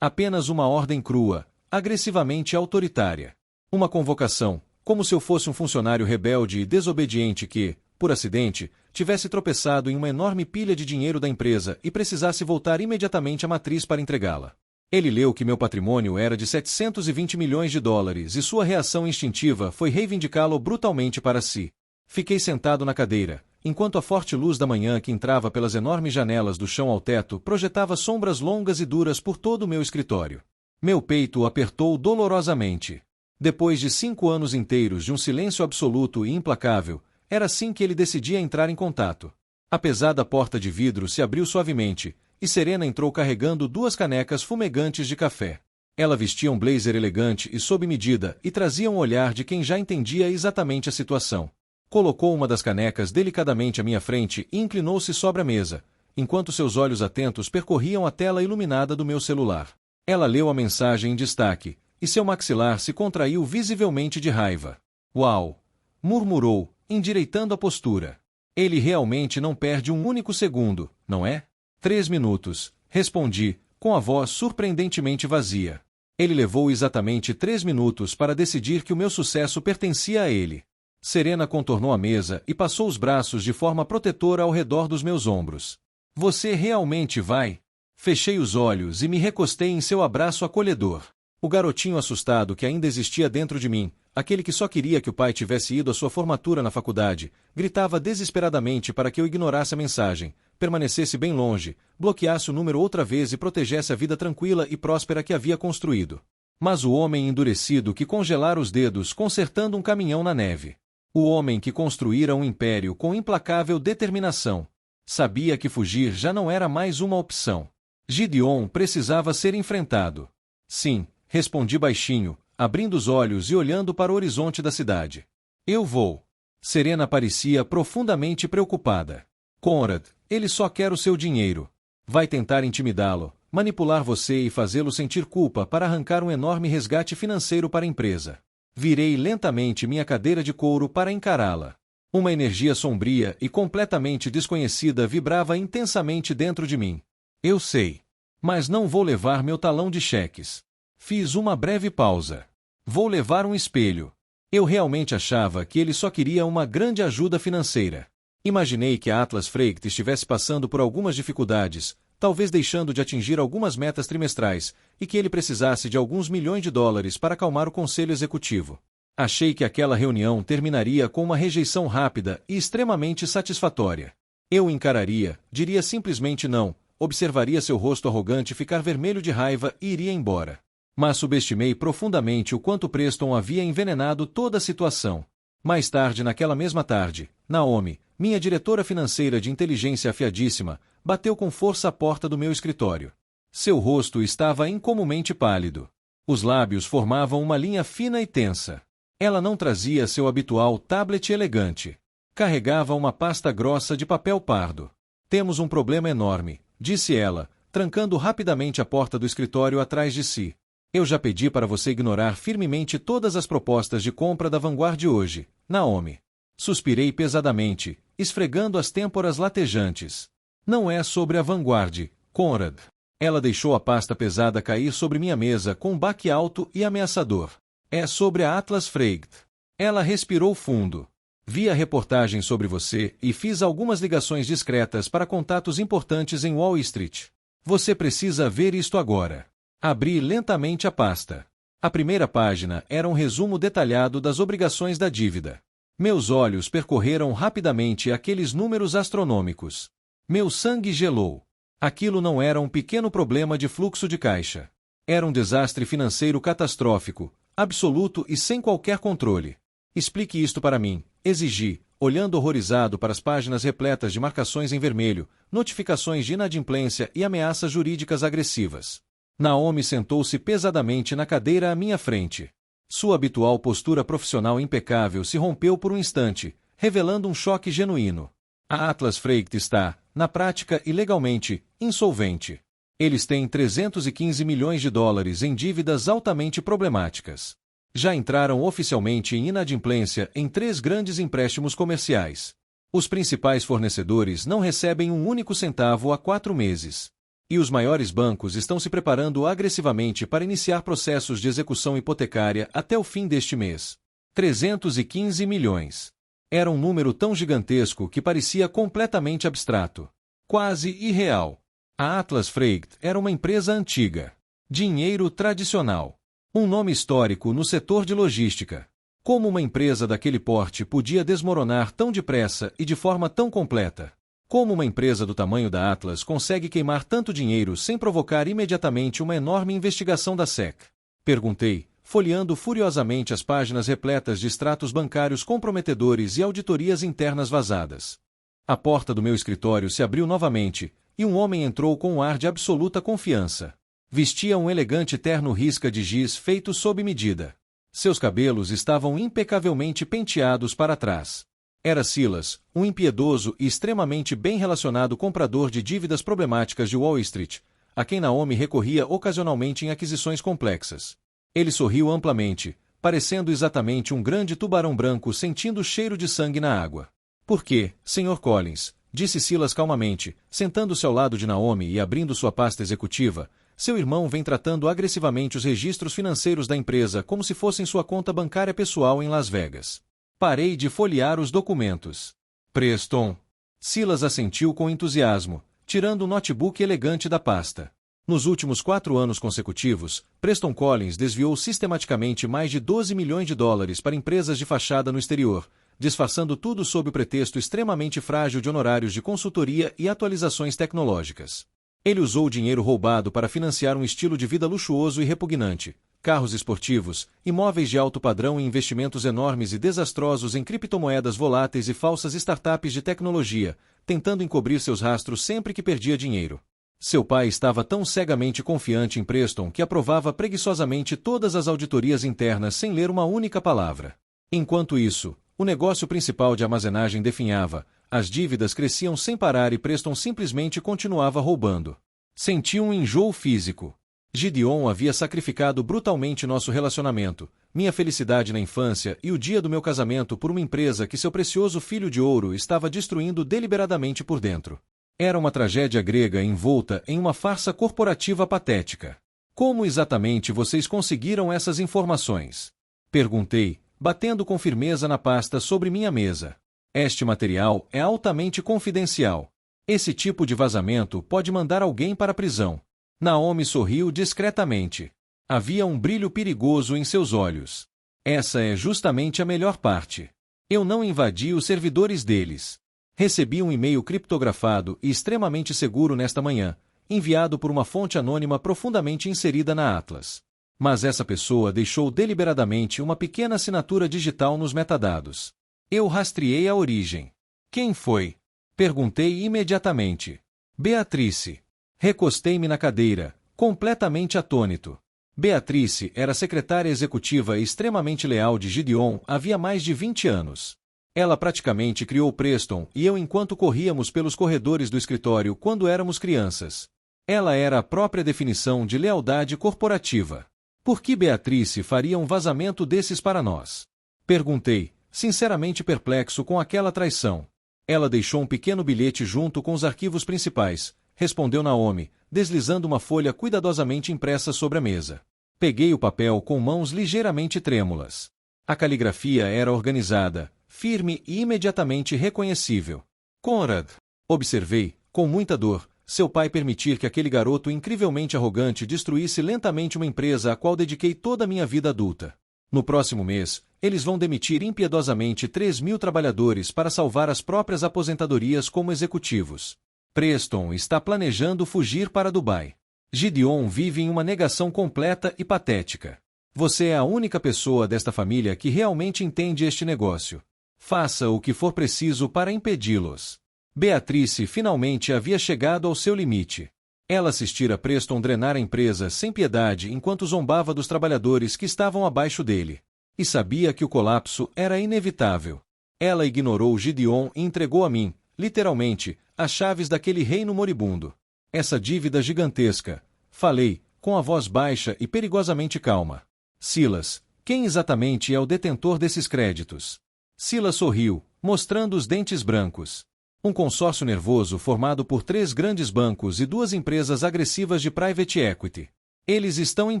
Apenas uma ordem crua, agressivamente autoritária. Uma convocação, como se eu fosse um funcionário rebelde e desobediente que, por acidente, tivesse tropeçado em uma enorme pilha de dinheiro da empresa e precisasse voltar imediatamente à matriz para entregá-la. Ele leu que meu patrimônio era de 720 milhões de dólares e sua reação instintiva foi reivindicá-lo brutalmente para si. Fiquei sentado na cadeira, enquanto a forte luz da manhã que entrava pelas enormes janelas do chão ao teto projetava sombras longas e duras por todo o meu escritório. Meu peito apertou dolorosamente. Depois de 5 anos inteiros de um silêncio absoluto e implacável, era assim que ele decidia entrar em contato. A pesada porta de vidro se abriu suavemente, e Serena entrou carregando 2 canecas fumegantes de café. Ela vestia um blazer elegante e sob medida e trazia um olhar de quem já entendia exatamente a situação. Colocou uma das canecas delicadamente à minha frente e inclinou-se sobre a mesa, enquanto seus olhos atentos percorriam a tela iluminada do meu celular. Ela leu a mensagem em destaque, e seu maxilar se contraiu visivelmente de raiva. Uau! Murmurou, endireitando a postura. Ele realmente não perde um único segundo, não é? 3 minutos, respondi, com a voz surpreendentemente vazia. Ele levou exatamente 3 minutos para decidir que o meu sucesso pertencia a ele. Serena contornou a mesa e passou os braços de forma protetora ao redor dos meus ombros. Você realmente vai? Fechei os olhos e me recostei em seu abraço acolhedor. O garotinho assustado que ainda existia dentro de mim, aquele que só queria que o pai tivesse ido à sua formatura na faculdade, gritava desesperadamente para que eu ignorasse a mensagem, permanecesse bem longe, bloqueasse o número outra vez e protegesse a vida tranquila e próspera que havia construído. Mas o homem endurecido que congelara os dedos consertando um caminhão na neve. O homem que construíra um império com implacável determinação. Sabia que fugir já não era mais uma opção. Gideon precisava ser enfrentado. Sim, respondi baixinho, abrindo os olhos e olhando para o horizonte da cidade. Eu vou. Serena parecia profundamente preocupada. Conrad, ele só quer o seu dinheiro. Vai tentar intimidá-lo, manipular você e fazê-lo sentir culpa para arrancar um enorme resgate financeiro para a empresa. Virei lentamente minha cadeira de couro para encará-la. Uma energia sombria e completamente desconhecida vibrava intensamente dentro de mim. Eu sei. Mas não vou levar meu talão de cheques. Fiz uma breve pausa. Vou levar um espelho. Eu realmente achava que ele só queria uma grande ajuda financeira. Imaginei que a Atlas Freight estivesse passando por algumas dificuldades, talvez deixando de atingir algumas metas trimestrais, e que ele precisasse de alguns milhões de dólares para acalmar o conselho executivo. Achei que aquela reunião terminaria com uma rejeição rápida e extremamente satisfatória. Eu o encararia, diria simplesmente não, observaria seu rosto arrogante ficar vermelho de raiva e iria embora. Mas subestimei profundamente o quanto Preston havia envenenado toda a situação. Mais tarde, naquela mesma tarde, Naomi, minha diretora financeira de inteligência afiadíssima, bateu com força à porta do meu escritório. Seu rosto estava incomumente pálido. Os lábios formavam uma linha fina e tensa. Ela não trazia seu habitual tablet elegante. Carregava uma pasta grossa de papel pardo. Temos um problema enorme, disse ela, trancando rapidamente a porta do escritório atrás de si. Eu já pedi para você ignorar firmemente todas as propostas de compra da Vanguard hoje, Naomi. Suspirei pesadamente, esfregando as têmporas latejantes. Não é sobre a Vanguard, Conrad. Ela deixou a pasta pesada cair sobre minha mesa com um baque alto e ameaçador. É sobre a Atlas Freight. Ela respirou fundo. Vi a reportagem sobre você e fiz algumas ligações discretas para contatos importantes em Wall Street. Você precisa ver isto agora. Abri lentamente a pasta. A primeira página era um resumo detalhado das obrigações da dívida. Meus olhos percorreram rapidamente aqueles números astronômicos. Meu sangue gelou. Aquilo não era um pequeno problema de fluxo de caixa. Era um desastre financeiro catastrófico, absoluto e sem qualquer controle. Explique isto para mim, exigi, olhando horrorizado para as páginas repletas de marcações em vermelho, notificações de inadimplência e ameaças jurídicas agressivas. Naomi sentou-se pesadamente na cadeira à minha frente. Sua habitual postura profissional impecável se rompeu por um instante, revelando um choque genuíno. A Atlas Freight está, na prática e legalmente, insolvente. Eles têm 315 milhões de dólares em dívidas altamente problemáticas. Já entraram oficialmente em inadimplência em 3 grandes empréstimos comerciais. Os principais fornecedores não recebem um único centavo há 4 meses. E os maiores bancos estão se preparando agressivamente para iniciar processos de execução hipotecária até o fim deste mês. 315 milhões. Era um número tão gigantesco que parecia completamente abstrato. Quase irreal. A Atlas Freight era uma empresa antiga. Dinheiro tradicional. Um nome histórico no setor de logística. Como uma empresa daquele porte podia desmoronar tão depressa e de forma tão completa? Como uma empresa do tamanho da Atlas consegue queimar tanto dinheiro sem provocar imediatamente uma enorme investigação da SEC? Perguntei, folheando furiosamente as páginas repletas de extratos bancários comprometedores e auditorias internas vazadas. A porta do meu escritório se abriu novamente, e um homem entrou com um ar de absoluta confiança. Vestia um elegante terno risca de giz feito sob medida. Seus cabelos estavam impecavelmente penteados para trás. Era Silas, um impiedoso e extremamente bem relacionado comprador de dívidas problemáticas de Wall Street, a quem Naomi recorria ocasionalmente em aquisições complexas. Ele sorriu amplamente, parecendo exatamente um grande tubarão branco sentindo o cheiro de sangue na água. Por quê, Sr. Collins? Disse Silas calmamente, sentando-se ao lado de Naomi e abrindo sua pasta executiva. Seu irmão vem tratando agressivamente os registros financeiros da empresa como se fossem sua conta bancária pessoal em Las Vegas. Parei de folhear os documentos. Preston. Silas assentiu com entusiasmo, tirando o notebook elegante da pasta. Nos últimos 4 anos consecutivos, Preston Collins desviou sistematicamente mais de 12 milhões de dólares para empresas de fachada no exterior, disfarçando tudo sob o pretexto extremamente frágil de honorários de consultoria e atualizações tecnológicas. Ele usou o dinheiro roubado para financiar um estilo de vida luxuoso e repugnante, carros esportivos, imóveis de alto padrão e investimentos enormes e desastrosos em criptomoedas voláteis e falsas startups de tecnologia, tentando encobrir seus rastros sempre que perdia dinheiro. Seu pai estava tão cegamente confiante em Preston que aprovava preguiçosamente todas as auditorias internas sem ler uma única palavra. Enquanto isso, o negócio principal de armazenagem definhava, as dívidas cresciam sem parar e Preston simplesmente continuava roubando. Senti um enjoo físico. Gideon havia sacrificado brutalmente nosso relacionamento, minha felicidade na infância e o dia do meu casamento por uma empresa que seu precioso filho de ouro estava destruindo deliberadamente por dentro. Era uma tragédia grega envolta em uma farsa corporativa patética. Como exatamente vocês conseguiram essas informações? Perguntei, batendo com firmeza na pasta sobre minha mesa. Este material é altamente confidencial. Esse tipo de vazamento pode mandar alguém para a prisão. Naomi sorriu discretamente. Havia um brilho perigoso em seus olhos. Essa é justamente a melhor parte. Eu não invadi os servidores deles. Recebi um e-mail criptografado e extremamente seguro nesta manhã, enviado por uma fonte anônima profundamente inserida na Atlas. Mas essa pessoa deixou deliberadamente uma pequena assinatura digital nos metadados. Eu rastreei a origem. Quem foi? Perguntei imediatamente. Beatrice. Recostei-me na cadeira, completamente atônito. Beatrice era secretária executiva extremamente leal de Gideon havia mais de 20 anos. Ela praticamente criou Preston e eu enquanto corríamos pelos corredores do escritório quando éramos crianças. Ela era a própria definição de lealdade corporativa. Por que Beatrice faria um vazamento desses para nós? Perguntei, sinceramente perplexo com aquela traição. Ela deixou um pequeno bilhete junto com os arquivos principais, respondeu Naomi, deslizando uma folha cuidadosamente impressa sobre a mesa. Peguei o papel com mãos ligeiramente trêmulas. A caligrafia era organizada, firme e imediatamente reconhecível. Conrad. Observei, com muita dor, seu pai permitir que aquele garoto incrivelmente arrogante destruísse lentamente uma empresa à qual dediquei toda a minha vida adulta. No próximo mês, eles vão demitir impiedosamente 3.000 trabalhadores para salvar as próprias aposentadorias como executivos. Preston está planejando fugir para Dubai. Gideon vive em uma negação completa e patética. Você é a única pessoa desta família que realmente entende este negócio. Faça o que for preciso para impedi-los. Beatrice finalmente havia chegado ao seu limite. Ela assistira Preston drenar a empresa sem piedade enquanto zombava dos trabalhadores que estavam abaixo dele. E sabia que o colapso era inevitável. Ela ignorou Gideon e entregou a mim, literalmente, as chaves daquele reino moribundo. Essa dívida gigantesca. Falei, com a voz baixa e perigosamente calma. Silas, quem exatamente é o detentor desses créditos? Silas sorriu, mostrando os dentes brancos. Um consórcio nervoso formado por 3 grandes bancos e 2 empresas agressivas de private equity. Eles estão em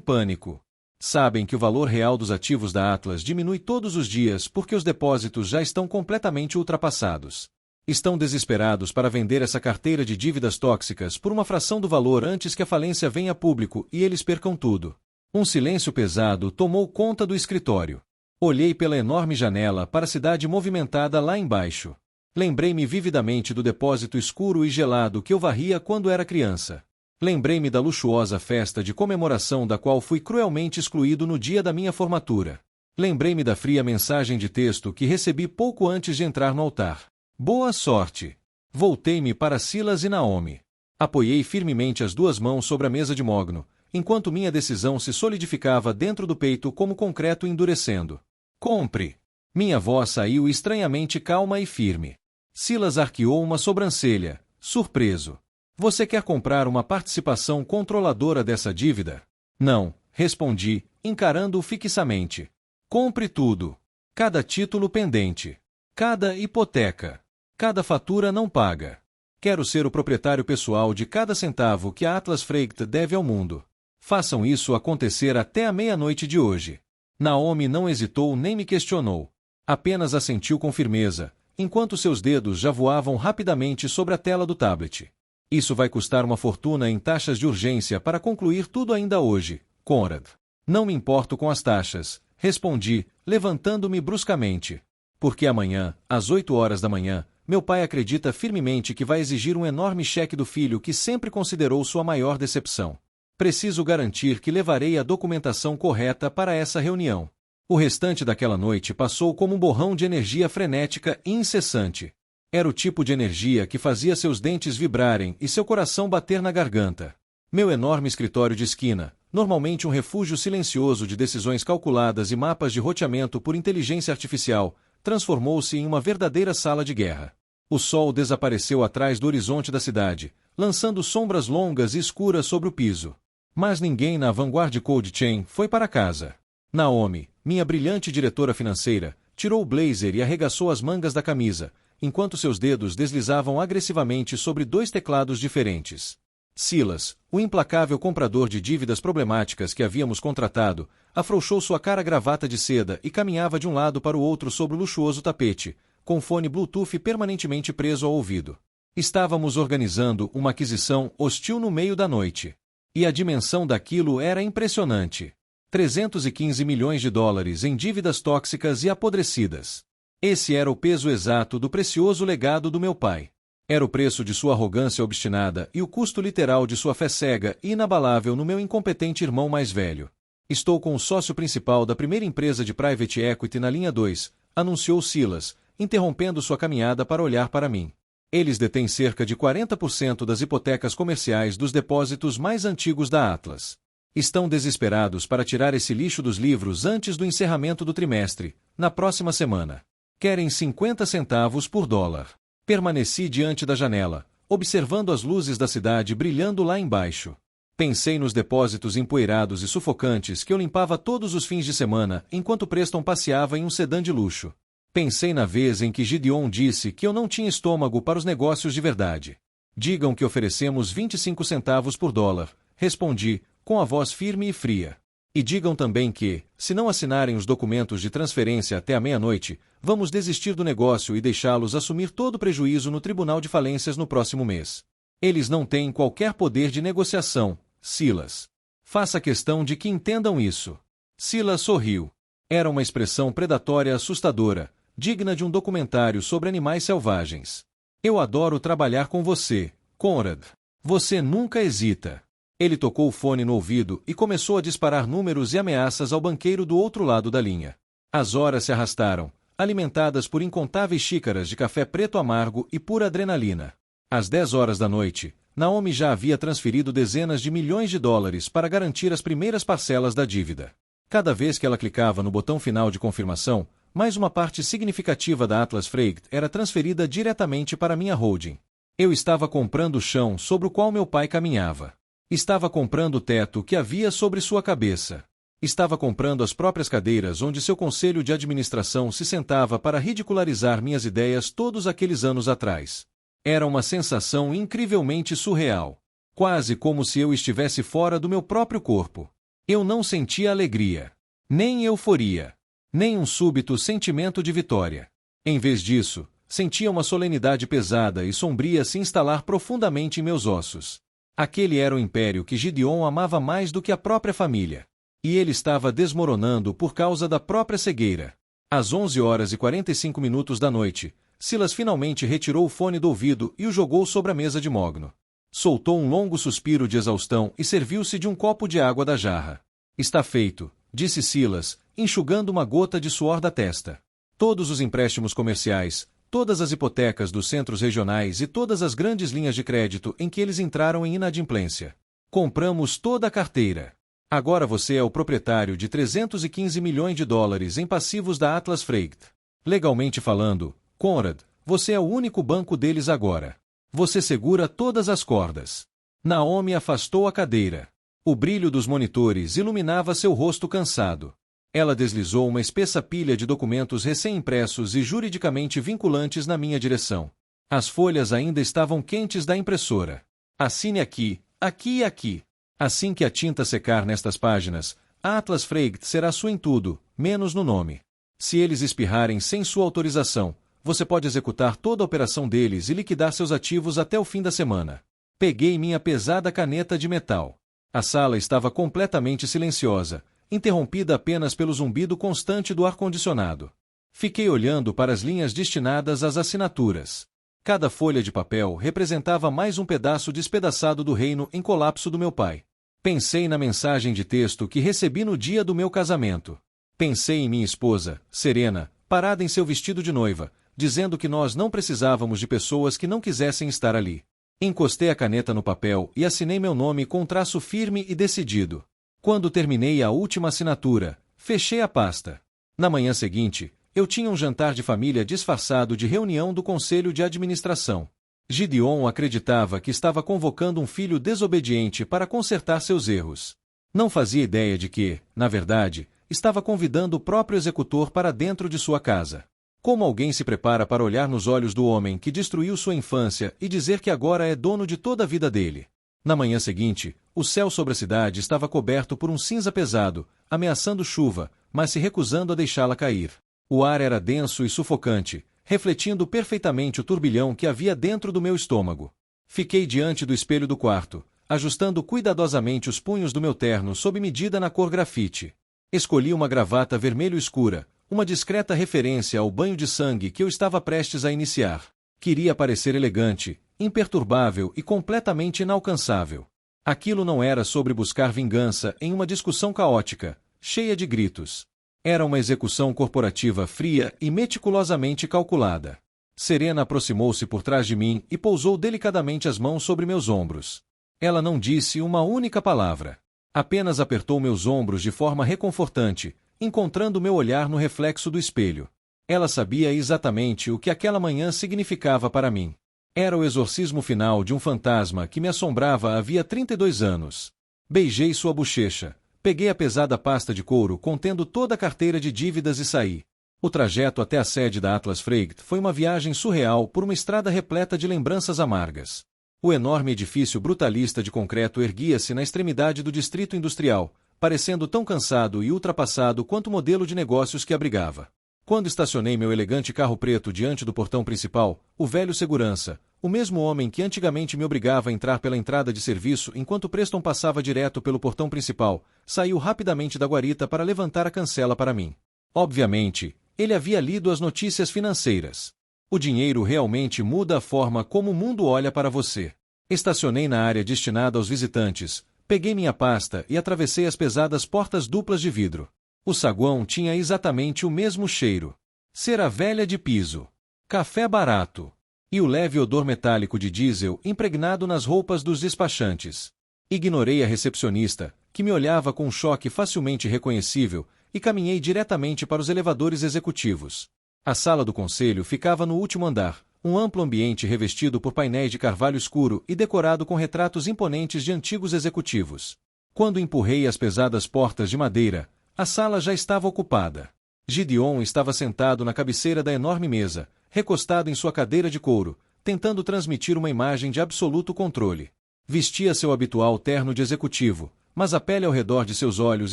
pânico. Sabem que o valor real dos ativos da Atlas diminui todos os dias porque os depósitos já estão completamente ultrapassados. Estão desesperados para vender essa carteira de dívidas tóxicas por uma fração do valor antes que a falência venha a público e eles percam tudo. Um silêncio pesado tomou conta do escritório. Olhei pela enorme janela para a cidade movimentada lá embaixo. Lembrei-me vividamente do depósito escuro e gelado que eu varria quando era criança. Lembrei-me da luxuosa festa de comemoração da qual fui cruelmente excluído no dia da minha formatura. Lembrei-me da fria mensagem de texto que recebi pouco antes de entrar no altar. Boa sorte! Voltei-me para Silas e Naomi. Apoiei firmemente as 2 mãos sobre a mesa de mogno, enquanto minha decisão se solidificava dentro do peito como concreto endurecendo. Compre! Minha voz saiu estranhamente calma e firme. Silas arqueou uma sobrancelha, surpreso. Você quer comprar uma participação controladora dessa dívida? Não, respondi, encarando-o fixamente. Compre tudo. Cada título pendente. Cada hipoteca. Cada fatura não paga. Quero ser o proprietário pessoal de cada centavo que a Atlas Freight deve ao mundo. Façam isso acontecer até a meia-noite de hoje. Naomi não hesitou nem me questionou. Apenas assentiu com firmeza, enquanto seus dedos já voavam rapidamente sobre a tela do tablet. Isso vai custar uma fortuna em taxas de urgência para concluir tudo ainda hoje, Conrad. Não me importo com as taxas, respondi, levantando-me bruscamente. Porque amanhã, às 8 horas da manhã, meu pai acredita firmemente que vai exigir um enorme cheque do filho que sempre considerou sua maior decepção. Preciso garantir que levarei a documentação correta para essa reunião. O restante daquela noite passou como um borrão de energia frenética e incessante. Era o tipo de energia que fazia seus dentes vibrarem e seu coração bater na garganta. Meu enorme escritório de esquina, normalmente um refúgio silencioso de decisões calculadas e mapas de roteamento por inteligência artificial, transformou-se em uma verdadeira sala de guerra. O sol desapareceu atrás do horizonte da cidade, lançando sombras longas e escuras sobre o piso. Mas ninguém na Vanguard Cold Chain foi para casa. Naomi, minha brilhante diretora financeira, tirou o blazer e arregaçou as mangas da camisa, enquanto seus dedos deslizavam agressivamente sobre 2 teclados diferentes. Silas, o implacável comprador de dívidas problemáticas que havíamos contratado, afrouxou sua cara gravata de seda e caminhava de um lado para o outro sobre o luxuoso tapete, com fone Bluetooth permanentemente preso ao ouvido. Estávamos organizando uma aquisição hostil no meio da noite. E a dimensão daquilo era impressionante. 315 milhões de dólares em dívidas tóxicas e apodrecidas. Esse era o peso exato do precioso legado do meu pai. Era o preço de sua arrogância obstinada e o custo literal de sua fé cega e inabalável no meu incompetente irmão mais velho. Estou com o sócio principal da primeira empresa de private equity na linha 2, anunciou Silas, interrompendo sua caminhada para olhar para mim. Eles detêm cerca de 40% das hipotecas comerciais dos depósitos mais antigos da Atlas. Estão desesperados para tirar esse lixo dos livros antes do encerramento do trimestre, na próxima semana. Querem 50 centavos por dólar. Permaneci diante da janela, observando as luzes da cidade brilhando lá embaixo. Pensei nos depósitos empoeirados e sufocantes que eu limpava todos os fins de semana enquanto Preston passeava em um sedã de luxo. Pensei na vez em que Gideon disse que eu não tinha estômago para os negócios de verdade. Digam que oferecemos 25 centavos por dólar, respondi, com a voz firme e fria. E digam também que, se não assinarem os documentos de transferência até a meia-noite, vamos desistir do negócio e deixá-los assumir todo o prejuízo no Tribunal de Falências no próximo mês. Eles não têm qualquer poder de negociação, Silas. Faça questão de que entendam isso. Silas sorriu. Era uma expressão predatória assustadora, digna de um documentário sobre animais selvagens. Eu adoro trabalhar com você, Conrad. Você nunca hesita. Ele tocou o fone no ouvido e começou a disparar números e ameaças ao banqueiro do outro lado da linha. As horas se arrastaram, alimentadas por incontáveis xícaras de café preto amargo e pura adrenalina. Às 10 horas da noite, Naomi já havia transferido dezenas de milhões de dólares para garantir as primeiras parcelas da dívida. Cada vez que ela clicava no botão final de confirmação, mais uma parte significativa da Atlas Freight era transferida diretamente para minha holding. Eu estava comprando o chão sobre o qual meu pai caminhava. Estava comprando o teto que havia sobre sua cabeça. Estava comprando as próprias cadeiras onde seu conselho de administração se sentava para ridicularizar minhas ideias todos aqueles anos atrás. Era uma sensação incrivelmente surreal. Quase como se eu estivesse fora do meu próprio corpo. Eu não sentia alegria, nem euforia, nem um súbito sentimento de vitória. Em vez disso, sentia uma solenidade pesada e sombria se instalar profundamente em meus ossos. Aquele era o império que Gideon amava mais do que a própria família. E ele estava desmoronando por causa da própria cegueira. Às 11 horas e 45 minutos da noite, Silas finalmente retirou o fone do ouvido e o jogou sobre a mesa de mogno. Soltou um longo suspiro de exaustão e serviu-se de um copo de água da jarra. Está feito, disse Silas, enxugando uma gota de suor da testa. Todos os empréstimos comerciais, todas as hipotecas dos centros regionais e todas as grandes linhas de crédito em que eles entraram em inadimplência. Compramos toda a carteira. Agora você é o proprietário de 315 milhões de dólares em passivos da Atlas Freight. Legalmente falando, Conrad, você é o único banco deles agora. Você segura todas as cordas. Naomi afastou a cadeira. O brilho dos monitores iluminava seu rosto cansado. Ela deslizou uma espessa pilha de documentos recém-impressos e juridicamente vinculantes na minha direção. As folhas ainda estavam quentes da impressora. Assine aqui, aqui e aqui. Assim que a tinta secar nestas páginas, a Atlas Freight será sua em tudo, menos no nome. Se eles espirrarem sem sua autorização, você pode executar toda a operação deles e liquidar seus ativos até o fim da semana. Peguei minha pesada caneta de metal. A sala estava completamente silenciosa, interrompida apenas pelo zumbido constante do ar-condicionado. Fiquei olhando para as linhas destinadas às assinaturas. Cada folha de papel representava mais um pedaço despedaçado do reino em colapso do meu pai. Pensei na mensagem de texto que recebi no dia do meu casamento. Pensei em minha esposa, Serena, parada em seu vestido de noiva, dizendo que nós não precisávamos de pessoas que não quisessem estar ali. Encostei a caneta no papel e assinei meu nome com um traço firme e decidido. Quando terminei a última assinatura, fechei a pasta. Na manhã seguinte, eu tinha um jantar de família disfarçado de reunião do conselho de administração. Gideon acreditava que estava convocando um filho desobediente para consertar seus erros. Não fazia ideia de que, na verdade, estava convidando o próprio executor para dentro de sua casa. Como alguém se prepara para olhar nos olhos do homem que destruiu sua infância e dizer que agora é dono de toda a vida dele? Na manhã seguinte, o céu sobre a cidade estava coberto por um cinza pesado, ameaçando chuva, mas se recusando a deixá-la cair. O ar era denso e sufocante, refletindo perfeitamente o turbilhão que havia dentro do meu estômago. Fiquei diante do espelho do quarto, ajustando cuidadosamente os punhos do meu terno sob medida na cor grafite. Escolhi uma gravata vermelho escura, uma discreta referência ao banho de sangue que eu estava prestes a iniciar. Queria parecer elegante, imperturbável e completamente inalcançável. Aquilo não era sobre buscar vingança em uma discussão caótica, cheia de gritos. Era uma execução corporativa fria e meticulosamente calculada. Serena aproximou-se por trás de mim e pousou delicadamente as mãos sobre meus ombros. Ela não disse uma única palavra. Apenas apertou meus ombros de forma reconfortante, encontrando meu olhar no reflexo do espelho. Ela sabia exatamente o que aquela manhã significava para mim. Era o exorcismo final de um fantasma que me assombrava havia 32 anos. Beijei sua bochecha, peguei a pesada pasta de couro contendo toda a carteira de dívidas e saí. O trajeto até a sede da Atlas Freight foi uma viagem surreal por uma estrada repleta de lembranças amargas. O enorme edifício brutalista de concreto erguia-se na extremidade do distrito industrial, parecendo tão cansado e ultrapassado quanto o modelo de negócios que abrigava. Quando estacionei meu elegante carro preto diante do portão principal, o velho segurança, o mesmo homem que antigamente me obrigava a entrar pela entrada de serviço enquanto Preston passava direto pelo portão principal, saiu rapidamente da guarita para levantar a cancela para mim. Obviamente, ele havia lido as notícias financeiras. O dinheiro realmente muda a forma como o mundo olha para você. Estacionei na área destinada aos visitantes, peguei minha pasta e atravessei as pesadas portas duplas de vidro. O saguão tinha exatamente o mesmo cheiro. Cera velha de piso. Café barato. E o leve odor metálico de diesel impregnado nas roupas dos despachantes. Ignorei a recepcionista, que me olhava com um choque facilmente reconhecível, e caminhei diretamente para os elevadores executivos. A sala do conselho ficava no último andar, um amplo ambiente revestido por painéis de carvalho escuro e decorado com retratos imponentes de antigos executivos. Quando empurrei as pesadas portas de madeira, a sala já estava ocupada. Gideon estava sentado na cabeceira da enorme mesa, recostado em sua cadeira de couro, tentando transmitir uma imagem de absoluto controle. Vestia seu habitual terno de executivo, mas a pele ao redor de seus olhos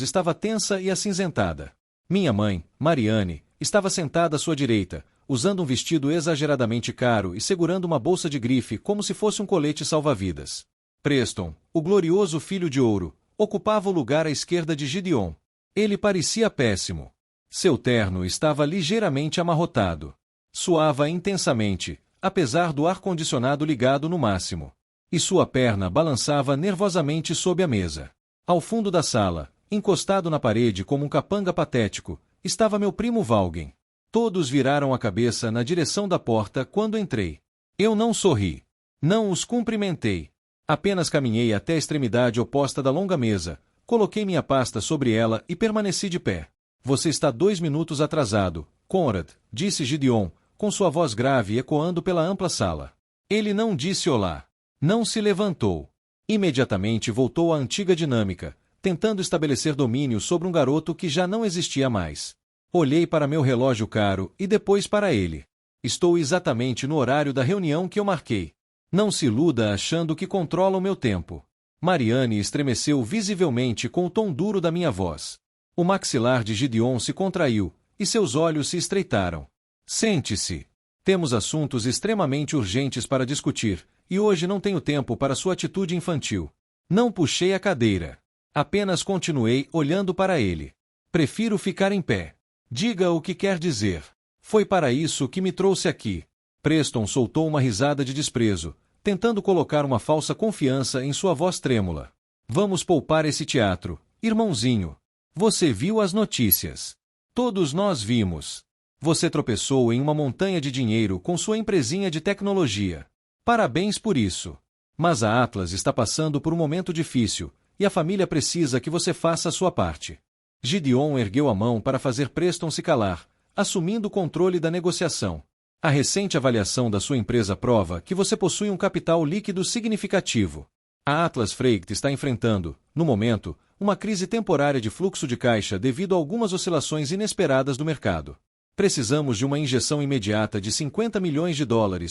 estava tensa e acinzentada. Minha mãe, Marianne, estava sentada à sua direita, usando um vestido exageradamente caro e segurando uma bolsa de grife como se fosse um colete salva-vidas. Preston, o glorioso filho de ouro, ocupava o lugar à esquerda de Gideon. Ele parecia péssimo. Seu terno estava ligeiramente amarrotado. Suava intensamente, apesar do ar-condicionado ligado no máximo. E sua perna balançava nervosamente sob a mesa. Ao fundo da sala, encostado na parede como um capanga patético, estava meu primo Valgen. Todos viraram a cabeça na direção da porta quando entrei. Eu não sorri. Não os cumprimentei. Apenas caminhei até a extremidade oposta da longa mesa, coloquei minha pasta sobre ela e permaneci de pé. Você está 2 minutos atrasado, Conrad, disse Gideon, com sua voz grave ecoando pela ampla sala. Ele não disse olá. Não se levantou. Imediatamente voltou à antiga dinâmica, tentando estabelecer domínio sobre um garoto que já não existia mais. Olhei para meu relógio caro e depois para ele. Estou exatamente no horário da reunião que eu marquei. Não se iluda achando que controla o meu tempo. Marianne estremeceu visivelmente com o tom duro da minha voz. O maxilar de Gideon se contraiu, e seus olhos se estreitaram. Sente-se. Temos assuntos extremamente urgentes para discutir, E hoje não tenho tempo para sua atitude infantil. Não puxei a cadeira. Apenas continuei olhando para ele. Prefiro ficar em pé. Diga o que quer dizer. Foi para isso que me trouxe aqui. Preston soltou uma risada de desprezo, tentando colocar uma falsa confiança em sua voz trêmula. Vamos poupar esse teatro, irmãozinho. Você viu as notícias. Todos nós vimos. Você tropeçou em uma montanha de dinheiro com sua empresinha de tecnologia. Parabéns por isso. Mas a Atlas está passando por um momento difícil, e a família precisa que você faça a sua parte. Gideon ergueu a mão para fazer Preston se calar, assumindo o controle da negociação. A recente avaliação da sua empresa prova que você possui um capital líquido significativo. A Atlas Freight está enfrentando, no momento, uma crise temporária de fluxo de caixa devido a algumas oscilações inesperadas do mercado. Precisamos de uma injeção imediata de $50 milhões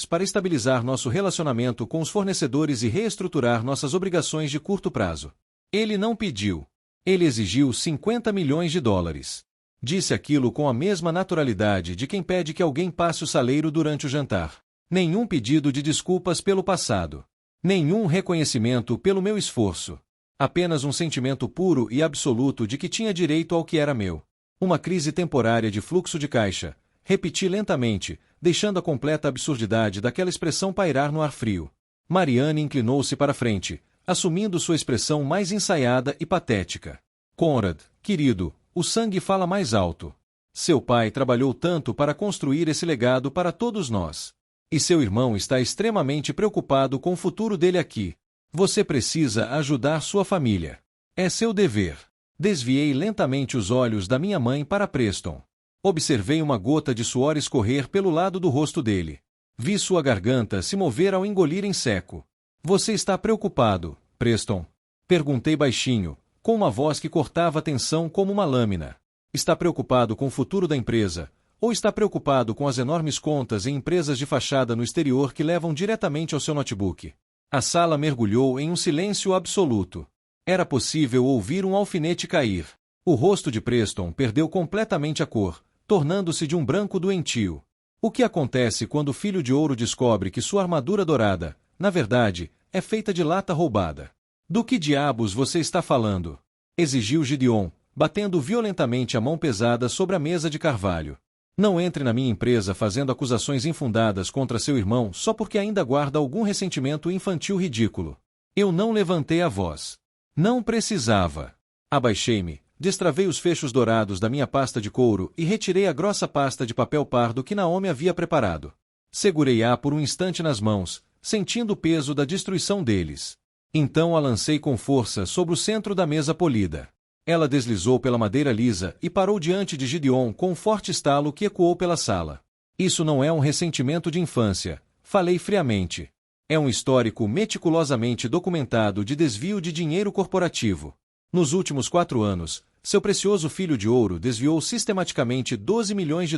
para estabilizar nosso relacionamento com os fornecedores e reestruturar nossas obrigações de curto prazo. Ele não pediu. Ele exigiu $50 milhões. Disse aquilo com a mesma naturalidade de quem pede que alguém passe o saleiro durante o jantar. Nenhum pedido de desculpas pelo passado. Nenhum reconhecimento pelo meu esforço. Apenas um sentimento puro e absoluto de que tinha direito ao que era meu. Uma crise temporária de fluxo de caixa. Repeti lentamente, deixando a completa absurdidade daquela expressão pairar no ar frio. Marianne inclinou-se para frente, assumindo sua expressão mais ensaiada e patética. Conrad, querido, o sangue fala mais alto. Seu pai trabalhou tanto para construir esse legado para todos nós. E seu irmão está extremamente preocupado com o futuro dele aqui. Você precisa ajudar sua família. É seu dever. Desviei lentamente os olhos da minha mãe para Preston. Observei uma gota de suor escorrer pelo lado do rosto dele. Vi sua garganta se mover ao engolir em seco. Você está preocupado, Preston? Perguntei baixinho, com uma voz que cortava a tensão como uma lâmina. Está preocupado com o futuro da empresa? Ou está preocupado com as enormes contas em empresas de fachada no exterior que levam diretamente ao seu notebook? A sala mergulhou em um silêncio absoluto. Era possível ouvir um alfinete cair. O rosto de Preston perdeu completamente a cor, tornando-se de um branco doentio. O que acontece quando o filho de ouro descobre que sua armadura dourada, na verdade, é feita de lata roubada? Do que diabos você está falando? Exigiu Gideon, batendo violentamente a mão pesada sobre a mesa de carvalho. Não entre na minha empresa fazendo acusações infundadas contra seu irmão só porque ainda guarda algum ressentimento infantil ridículo. Eu não levantei a voz. Não precisava. Abaixei-me, destravei os fechos dourados da minha pasta de couro e retirei a grossa pasta de papel pardo que Naomi havia preparado. Segurei-a por um instante nas mãos, sentindo o peso da destruição deles. Então a lancei com força sobre o centro da mesa polida. Ela deslizou pela madeira lisa e parou diante de Gideon com um forte estalo que ecoou pela sala. Isso não é um ressentimento de infância, falei friamente. É um histórico meticulosamente documentado de desvio de dinheiro corporativo. Nos últimos 4 anos, seu precioso filho de ouro desviou sistematicamente $12 milhões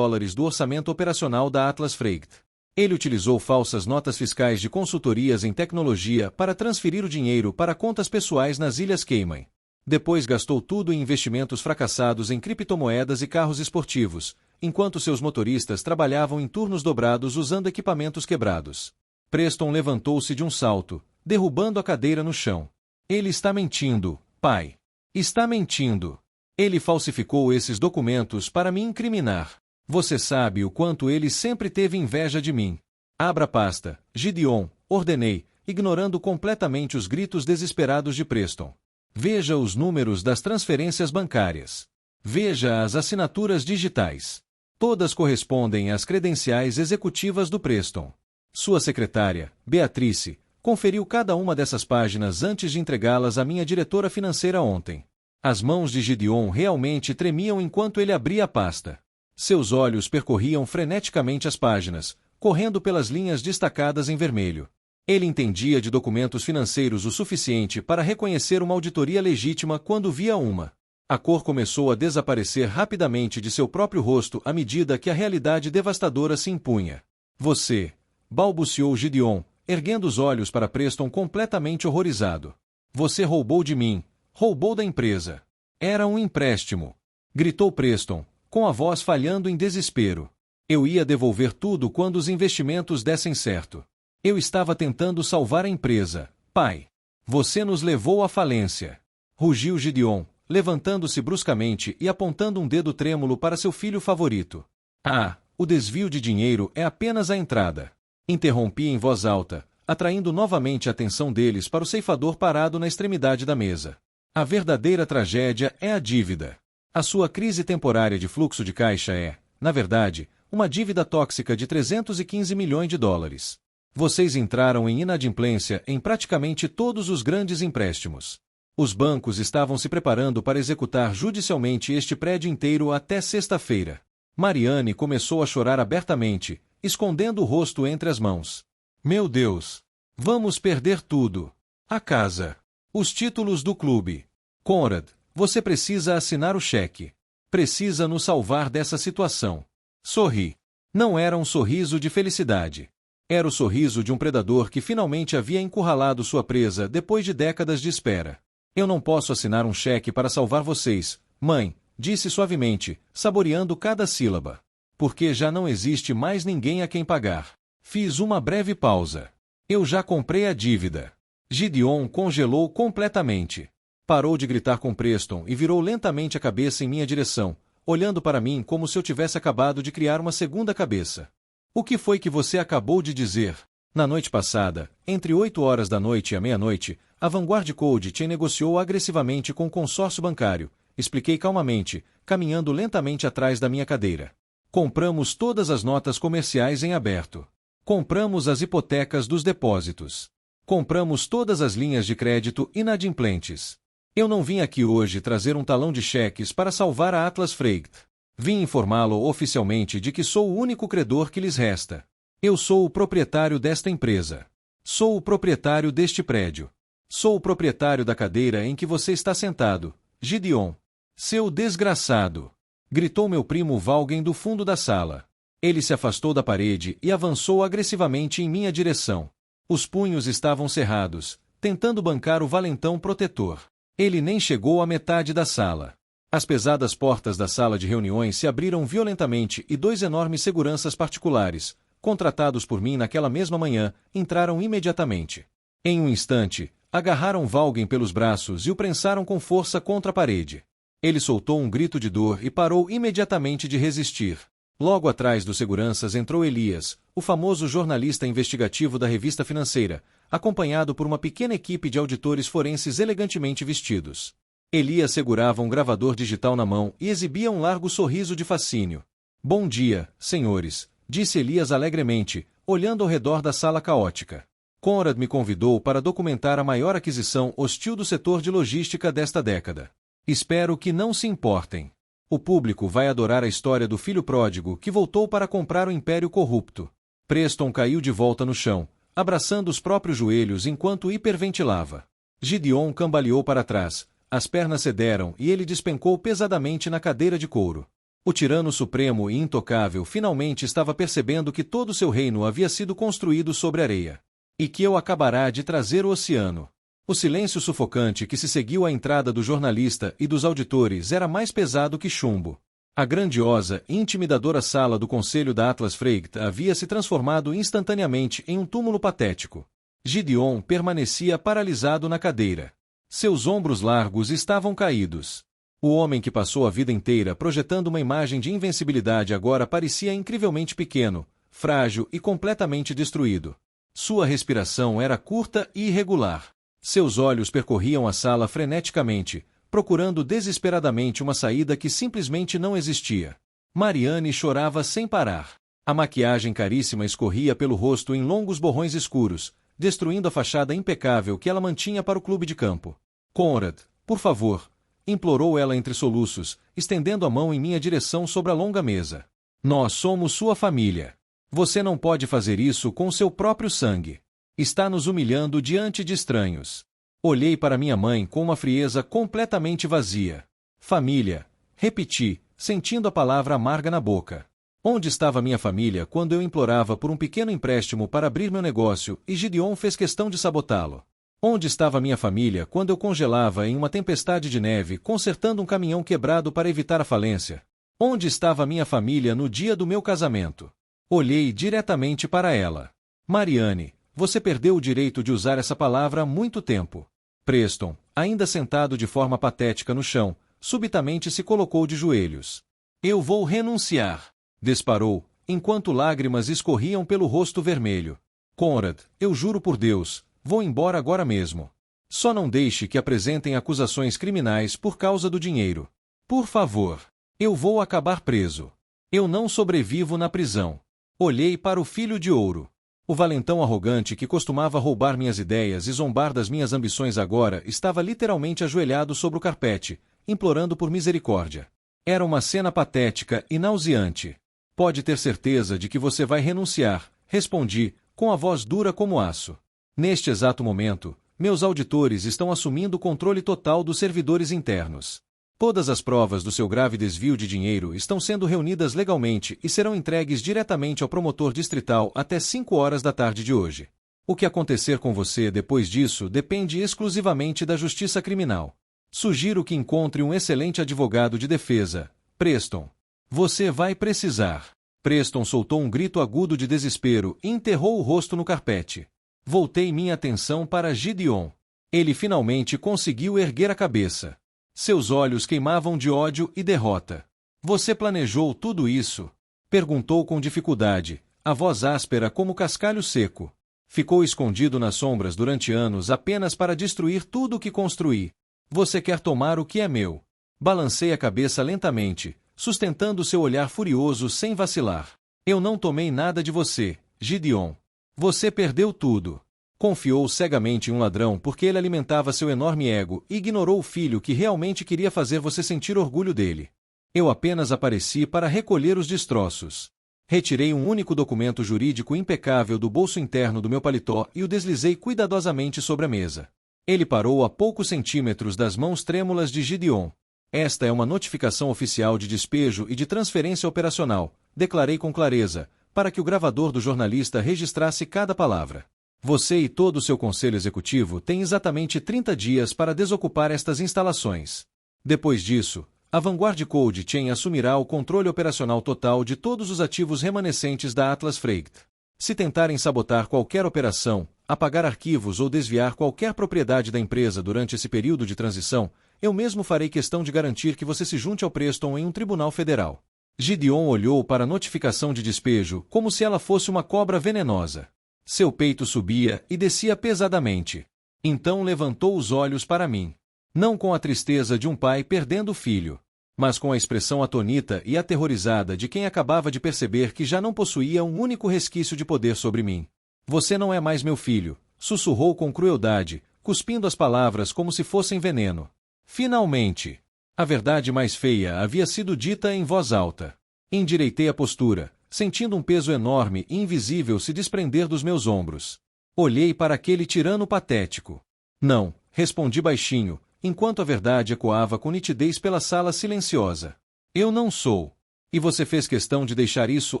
do orçamento operacional da Atlas Freight. Ele utilizou falsas notas fiscais de consultorias em tecnologia para transferir o dinheiro para contas pessoais nas Ilhas Cayman. Depois gastou tudo em investimentos fracassados em criptomoedas e carros esportivos, enquanto seus motoristas trabalhavam em turnos dobrados usando equipamentos quebrados. Preston levantou-se de um salto, derrubando a cadeira no chão. Ele está mentindo, pai. Está mentindo. Ele falsificou esses documentos para me incriminar. Você sabe o quanto ele sempre teve inveja de mim. Abra a pasta, Gideon, ordenei, ignorando completamente os gritos desesperados de Preston. Veja os números das transferências bancárias. Veja as assinaturas digitais. Todas correspondem às credenciais executivas do Preston. Sua secretária, Beatrice, conferiu cada uma dessas páginas antes de entregá-las à minha diretora financeira ontem. As mãos de Gideon realmente tremiam enquanto ele abria a pasta. Seus olhos percorriam freneticamente as páginas, correndo pelas linhas destacadas em vermelho. Ele entendia de documentos financeiros o suficiente para reconhecer uma auditoria legítima quando via uma. A cor começou a desaparecer rapidamente de seu próprio rosto à medida que a realidade devastadora se impunha. Você... balbuciou Gideon, erguendo os olhos para Preston completamente horrorizado. Você roubou de mim, roubou da empresa. Era um empréstimo. Gritou Preston, com a voz falhando em desespero. Eu ia devolver tudo quando os investimentos dessem certo. Eu estava tentando salvar a empresa, pai. Você nos levou à falência. Rugiu Gideon, levantando-se bruscamente e apontando um dedo trêmulo para seu filho favorito. Ah, o desvio de dinheiro é apenas a entrada. Interrompi em voz alta, atraindo novamente a atenção deles para o ceifador parado na extremidade da mesa. A verdadeira tragédia é a dívida. A sua crise temporária de fluxo de caixa é, na verdade, uma dívida tóxica de 315 milhões de dólares. Vocês entraram em inadimplência em praticamente todos os grandes empréstimos. Os bancos estavam se preparando para executar judicialmente este prédio inteiro até sexta-feira. Mariane começou a chorar abertamente, escondendo o rosto entre as mãos. Meu Deus! Vamos perder tudo. A casa. Os títulos do clube. Conrad, você precisa assinar o cheque. Precisa nos salvar dessa situação. Sorri. Não era um sorriso de felicidade. Era o sorriso de um predador que finalmente havia encurralado sua presa depois de décadas de espera. Eu não posso assinar um cheque para salvar vocês, mãe, disse suavemente, saboreando cada sílaba. Porque já não existe mais ninguém a quem pagar. Fiz uma breve pausa. Eu já comprei a dívida. Gideon congelou completamente. Parou de gritar com Preston e virou lentamente a cabeça em minha direção, olhando para mim como se eu tivesse acabado de criar uma segunda cabeça. O que foi que você acabou de dizer? Na noite passada, entre 8 horas da noite e a meia-noite, a Vanguard Cold Chain negociou agressivamente com o consórcio bancário, expliquei calmamente, caminhando lentamente atrás da minha cadeira. Compramos todas as notas comerciais em aberto. Compramos as hipotecas dos depósitos. Compramos todas as linhas de crédito inadimplentes. Eu não vim aqui hoje trazer um talão de cheques para salvar a Atlas Freight. Vim informá-lo oficialmente de que sou o único credor que lhes resta. Eu sou o proprietário desta empresa. Sou o proprietário deste prédio. Sou o proprietário da cadeira em que você está sentado, Gideon. Seu desgraçado! Gritou meu primo Valgen do fundo da sala. Ele se afastou da parede e avançou agressivamente em minha direção. Os punhos estavam cerrados, tentando bancar o valentão protetor. Ele nem chegou à metade da sala. As pesadas portas da sala de reuniões se abriram violentamente e 2 enormes seguranças particulares, contratados por mim naquela mesma manhã, entraram imediatamente. Em um instante, agarraram Valgen pelos braços e o prensaram com força contra a parede. Ele soltou um grito de dor e parou imediatamente de resistir. Logo atrás dos seguranças entrou Elias, o famoso jornalista investigativo da revista financeira, acompanhado por uma pequena equipe de auditores forenses elegantemente vestidos. Elias segurava um gravador digital na mão e exibia um largo sorriso de fascínio. Bom dia, senhores, disse Elias alegremente, olhando ao redor da sala caótica. Conrad me convidou para documentar a maior aquisição hostil do setor de logística desta década. Espero que não se importem. O público vai adorar a história do filho pródigo que voltou para comprar o império corrupto. Preston caiu de volta no chão, abraçando os próprios joelhos enquanto hiperventilava. Gideon cambaleou para trás, as pernas cederam e ele despencou pesadamente na cadeira de couro. O tirano supremo e intocável finalmente estava percebendo que todo seu reino havia sido construído sobre areia. E que eu acabará de trazer o oceano. O silêncio sufocante que se seguiu à entrada do jornalista e dos auditores era mais pesado que chumbo. A grandiosa e intimidadora sala do conselho da Atlas Freight havia se transformado instantaneamente em um túmulo patético. Gideon permanecia paralisado na cadeira. Seus ombros largos estavam caídos. O homem que passou a vida inteira projetando uma imagem de invencibilidade agora parecia incrivelmente pequeno, frágil e completamente destruído. Sua respiração era curta e irregular. Seus olhos percorriam a sala freneticamente, procurando desesperadamente uma saída que simplesmente não existia. Mariane chorava sem parar. A maquiagem caríssima escorria pelo rosto em longos borrões escuros, destruindo a fachada impecável que ela mantinha para o clube de campo. Conrad, por favor, implorou ela entre soluços, estendendo a mão em minha direção sobre a longa mesa. Nós somos sua família. Você não pode fazer isso com seu próprio sangue. Está nos humilhando diante de estranhos. Olhei para minha mãe com uma frieza completamente vazia. Família, repeti, sentindo a palavra amarga na boca. Onde estava minha família quando eu implorava por um pequeno empréstimo para abrir meu negócio e Gideon fez questão de sabotá-lo? Onde estava minha família quando eu congelava em uma tempestade de neve consertando um caminhão quebrado para evitar a falência? Onde estava minha família no dia do meu casamento? Olhei diretamente para ela. Mariane, Você perdeu o direito de usar essa palavra há muito tempo. Preston, ainda sentado de forma patética no chão, subitamente se colocou de joelhos. Eu vou renunciar, disparou, enquanto lágrimas escorriam pelo rosto vermelho. Conrad, eu juro por Deus, vou embora agora mesmo. Só não deixe que apresentem acusações criminais por causa do dinheiro. Por favor. Eu vou acabar preso. Eu não sobrevivo na prisão. Olhei para o filho de ouro. O valentão arrogante que costumava roubar minhas ideias e zombar das minhas ambições agora estava literalmente ajoelhado sobre o carpete, implorando por misericórdia. Era uma cena patética e nauseante. Pode ter certeza de que você vai renunciar, respondi, com a voz dura como aço. Neste exato momento, meus auditores estão assumindo o controle total dos servidores internos. Todas as provas do seu grave desvio de dinheiro estão sendo reunidas legalmente e serão entregues diretamente ao promotor distrital até 5 horas da tarde de hoje. O que acontecer com você depois disso depende exclusivamente da justiça criminal. Sugiro que encontre um excelente advogado de defesa, Preston. Você vai precisar. Preston soltou um grito agudo de desespero e enterrou o rosto no carpete. Voltei minha atenção para Gideon. Ele finalmente conseguiu erguer a cabeça. Seus olhos queimavam de ódio e derrota. Você planejou tudo isso? Perguntou com dificuldade, a voz áspera como cascalho seco. Ficou escondido nas sombras durante anos apenas para destruir tudo o que construí. Você quer tomar o que é meu? Balancei a cabeça lentamente, sustentando seu olhar furioso sem vacilar. Eu não tomei nada de você, Gideon. Você perdeu tudo. Confiou cegamente em um ladrão porque ele alimentava seu enorme ego e ignorou o filho que realmente queria fazer você sentir orgulho dele. Eu apenas apareci para recolher os destroços. Retirei um único documento jurídico impecável do bolso interno do meu paletó e o deslizei cuidadosamente sobre a mesa. Ele parou a poucos centímetros das mãos trêmulas de Gideon. Esta é uma notificação oficial de despejo e de transferência operacional, declarei com clareza, para que o gravador do jornalista registrasse cada palavra. Você e todo o seu conselho executivo têm exatamente 30 dias para desocupar estas instalações. Depois disso, a Vanguard Cold Chain assumirá o controle operacional total de todos os ativos remanescentes da Atlas Freight. Se tentarem sabotar qualquer operação, apagar arquivos ou desviar qualquer propriedade da empresa durante esse período de transição, eu mesmo farei questão de garantir que você se junte ao Preston em um tribunal federal. Gideon olhou para a notificação de despejo como se ela fosse uma cobra venenosa. Seu peito subia e descia pesadamente. Então levantou os olhos para mim. Não com a tristeza de um pai perdendo o filho, mas com a expressão atonita e aterrorizada de quem acabava de perceber que já não possuía um único resquício de poder sobre mim. Você não é mais meu filho, sussurrou com crueldade, cuspindo as palavras como se fossem veneno. Finalmente! A verdade mais feia havia sido dita em voz alta. Endireitei a postura, sentindo um peso enorme e invisível se desprender dos meus ombros. Olhei para aquele tirano patético. Não, respondi baixinho, enquanto a verdade ecoava com nitidez pela sala silenciosa. Eu não sou. E você fez questão de deixar isso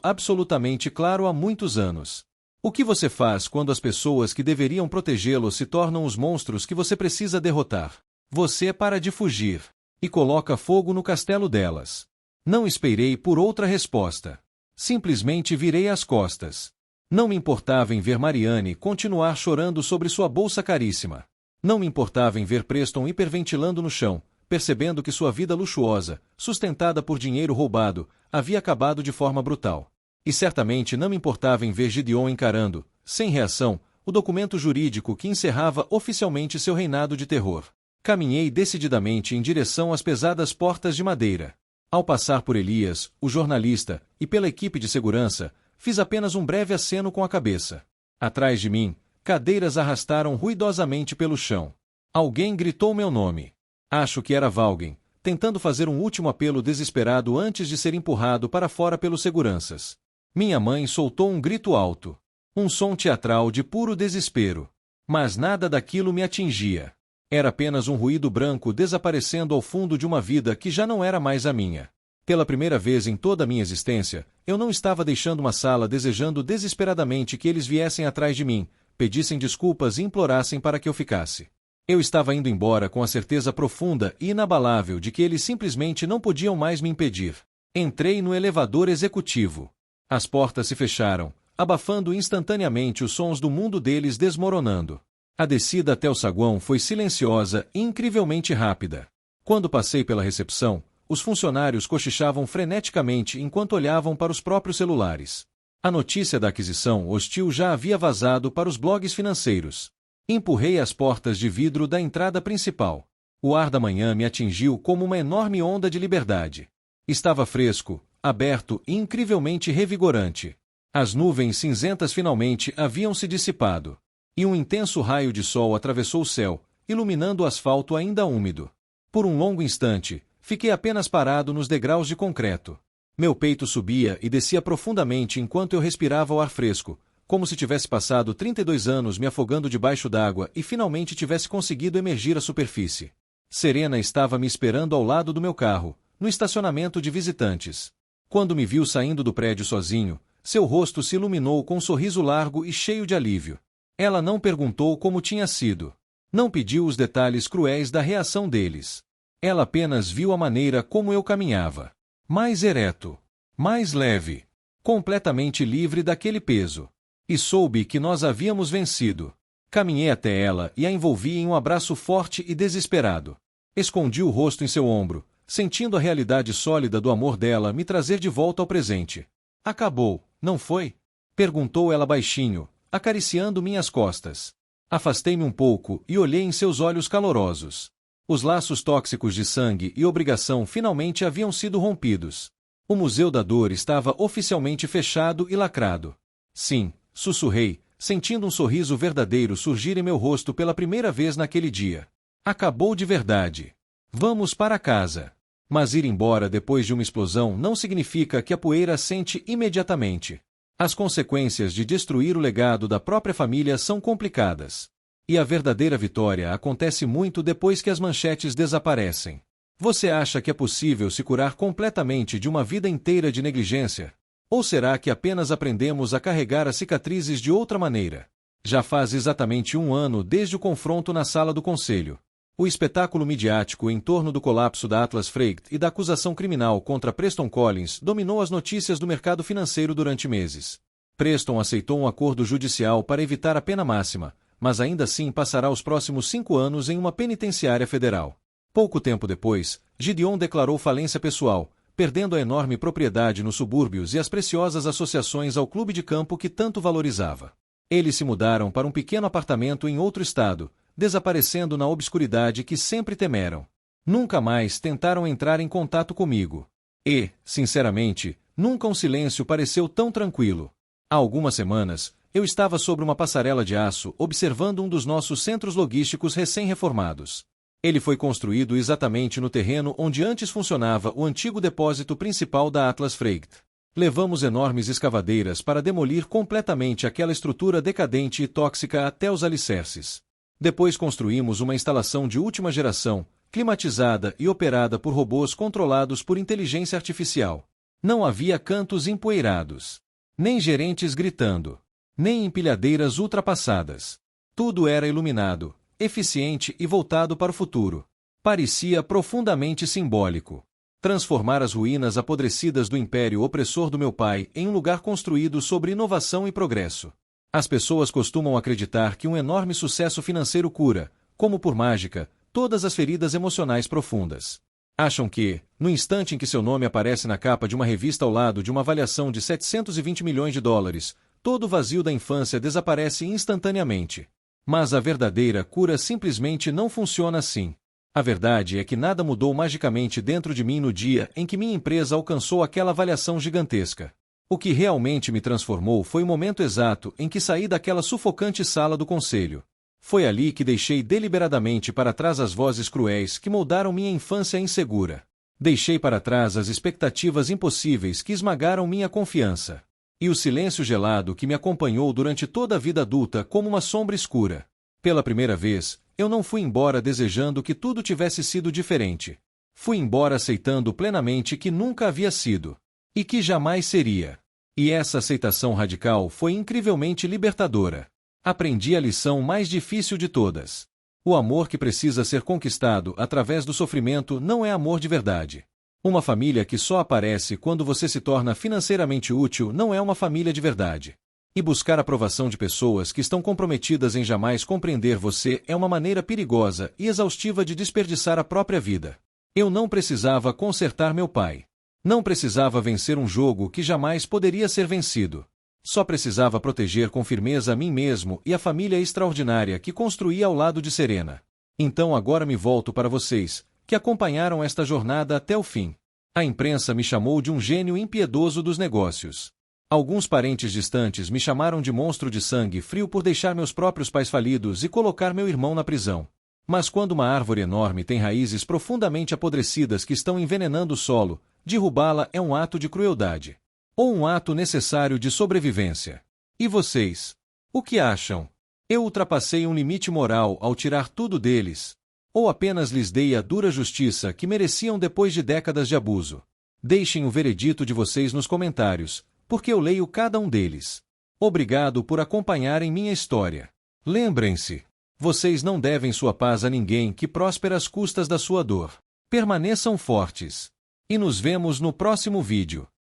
absolutamente claro há muitos anos. O que você faz quando as pessoas que deveriam protegê-lo se tornam os monstros que você precisa derrotar? Você para de fugir. E coloca fogo no castelo delas. Não esperei por outra resposta. Simplesmente virei as costas. Não me importava em ver Marianne continuar chorando sobre sua bolsa caríssima. Não me importava em ver Preston hiperventilando no chão, percebendo que sua vida luxuosa, sustentada por dinheiro roubado, havia acabado de forma brutal. E certamente não me importava em ver Gideon encarando, sem reação, o documento jurídico que encerrava oficialmente seu reinado de terror. Caminhei decididamente em direção às pesadas portas de madeira. Ao passar por Elias, o jornalista, e pela equipe de segurança, fiz apenas um breve aceno com a cabeça. Atrás de mim, cadeiras arrastaram ruidosamente pelo chão. Alguém gritou meu nome. Acho que era Valgen, tentando fazer um último apelo desesperado antes de ser empurrado para fora pelos seguranças. Minha mãe soltou um grito alto. Um som teatral de puro desespero. Mas nada daquilo me atingia. Era apenas um ruído branco desaparecendo ao fundo de uma vida que já não era mais a minha. Pela primeira vez em toda a minha existência, eu não estava deixando uma sala desejando desesperadamente que eles viessem atrás de mim, pedissem desculpas e implorassem para que eu ficasse. Eu estava indo embora com a certeza profunda e inabalável de que eles simplesmente não podiam mais me impedir. Entrei no elevador executivo. As portas se fecharam, abafando instantaneamente os sons do mundo deles desmoronando. A descida até o saguão foi silenciosa e incrivelmente rápida. Quando passei pela recepção, os funcionários cochichavam freneticamente enquanto olhavam para os próprios celulares. A notícia da aquisição hostil já havia vazado para os blogs financeiros. Empurrei as portas de vidro da entrada principal. O ar da manhã me atingiu como uma enorme onda de liberdade. Estava fresco, aberto e incrivelmente revigorante. As nuvens cinzentas finalmente haviam se dissipado. E um intenso raio de sol atravessou o céu, iluminando o asfalto ainda úmido. Por um longo instante, fiquei apenas parado nos degraus de concreto. Meu peito subia e descia profundamente enquanto eu respirava o ar fresco, como se tivesse passado 32 anos me afogando debaixo d'água e finalmente tivesse conseguido emergir à superfície. Serena estava me esperando ao lado do meu carro, no estacionamento de visitantes. Quando me viu saindo do prédio sozinho, seu rosto se iluminou com um sorriso largo e cheio de alívio. Ela não perguntou como tinha sido. Não pediu os detalhes cruéis da reação deles. Ela apenas viu a maneira como eu caminhava. Mais ereto. Mais leve. Completamente livre daquele peso. E soube que nós havíamos vencido. Caminhei até ela e a envolvi em um abraço forte e desesperado. Escondi o rosto em seu ombro, sentindo a realidade sólida do amor dela me trazer de volta ao presente. Acabou, não foi? Perguntou ela baixinho, acariciando minhas costas. Afastei-me um pouco e olhei em seus olhos calorosos. Os laços tóxicos de sangue e obrigação finalmente haviam sido rompidos. O Museu da Dor estava oficialmente fechado e lacrado. Sim, sussurrei, sentindo um sorriso verdadeiro surgir em meu rosto pela primeira vez naquele dia. Acabou de verdade. Vamos para casa. Mas ir embora depois de uma explosão não significa que a poeira assente imediatamente. As consequências de destruir o legado da própria família são complicadas. E a verdadeira vitória acontece muito depois que as manchetes desaparecem. Você acha que é possível se curar completamente de uma vida inteira de negligência? Ou será que apenas aprendemos a carregar as cicatrizes de outra maneira? Já faz exatamente 1 ano desde o confronto na sala do conselho. O espetáculo midiático em torno do colapso da Atlas Freight e da acusação criminal contra Preston Collins dominou as notícias do mercado financeiro durante meses. Preston aceitou um acordo judicial para evitar a pena máxima, mas ainda assim passará os próximos 5 anos em uma penitenciária federal. Pouco tempo depois, Gideon declarou falência pessoal, perdendo a enorme propriedade nos subúrbios e as preciosas associações ao clube de campo que tanto valorizava. Eles se mudaram para um pequeno apartamento em outro estado, desaparecendo na obscuridade que sempre temeram. Nunca mais tentaram entrar em contato comigo. E, sinceramente, nunca um silêncio pareceu tão tranquilo. Há algumas semanas, eu estava sobre uma passarela de aço observando um dos nossos centros logísticos recém-reformados. Ele foi construído exatamente no terreno onde antes funcionava o antigo depósito principal da Atlas Freight. Levamos enormes escavadeiras para demolir completamente aquela estrutura decadente e tóxica até os alicerces. Depois construímos uma instalação de última geração, climatizada e operada por robôs controlados por inteligência artificial. Não havia cantos empoeirados, nem gerentes gritando, nem empilhadeiras ultrapassadas. Tudo era iluminado, eficiente e voltado para o futuro. Parecia profundamente simbólico. Transformar as ruínas apodrecidas do império opressor do meu pai em um lugar construído sobre inovação e progresso. As pessoas costumam acreditar que um enorme sucesso financeiro cura, como por mágica, todas as feridas emocionais profundas. Acham que, no instante em que seu nome aparece na capa de uma revista ao lado de uma avaliação de 720 milhões de dólares, todo o vazio da infância desaparece instantaneamente. Mas a verdadeira cura simplesmente não funciona assim. A verdade é que nada mudou magicamente dentro de mim no dia em que minha empresa alcançou aquela avaliação gigantesca. O que realmente me transformou foi o momento exato em que saí daquela sufocante sala do conselho. Foi ali que deixei deliberadamente para trás as vozes cruéis que moldaram minha infância insegura. Deixei para trás as expectativas impossíveis que esmagaram minha confiança. E o silêncio gelado que me acompanhou durante toda a vida adulta como uma sombra escura. Pela primeira vez, eu não fui embora desejando que tudo tivesse sido diferente. Fui embora aceitando plenamente que nunca havia sido. E que jamais seria. E essa aceitação radical foi incrivelmente libertadora. Aprendi a lição mais difícil de todas. O amor que precisa ser conquistado através do sofrimento não é amor de verdade. Uma família que só aparece quando você se torna financeiramente útil não é uma família de verdade. E buscar a aprovação de pessoas que estão comprometidas em jamais compreender você é uma maneira perigosa e exaustiva de desperdiçar a própria vida. Eu não precisava consertar meu pai. Não precisava vencer um jogo que jamais poderia ser vencido. Só precisava proteger com firmeza a mim mesmo e a família extraordinária que construí ao lado de Serena. Então agora me volto para vocês, que acompanharam esta jornada até o fim. A imprensa me chamou de um gênio impiedoso dos negócios. Alguns parentes distantes me chamaram de monstro de sangue frio por deixar meus próprios pais falidos e colocar meu irmão na prisão. Mas quando uma árvore enorme tem raízes profundamente apodrecidas que estão envenenando o solo, derrubá-la é um ato de crueldade. Ou um ato necessário de sobrevivência. E vocês? O que acham? Eu ultrapassei um limite moral ao tirar tudo deles? Ou apenas lhes dei a dura justiça que mereciam depois de décadas de abuso? Deixem o veredito de vocês nos comentários, porque eu leio cada um deles. Obrigado por acompanharem minha história. Lembrem-se, vocês não devem sua paz a ninguém que prospera às custas da sua dor. Permaneçam fortes. E nos vemos no próximo vídeo.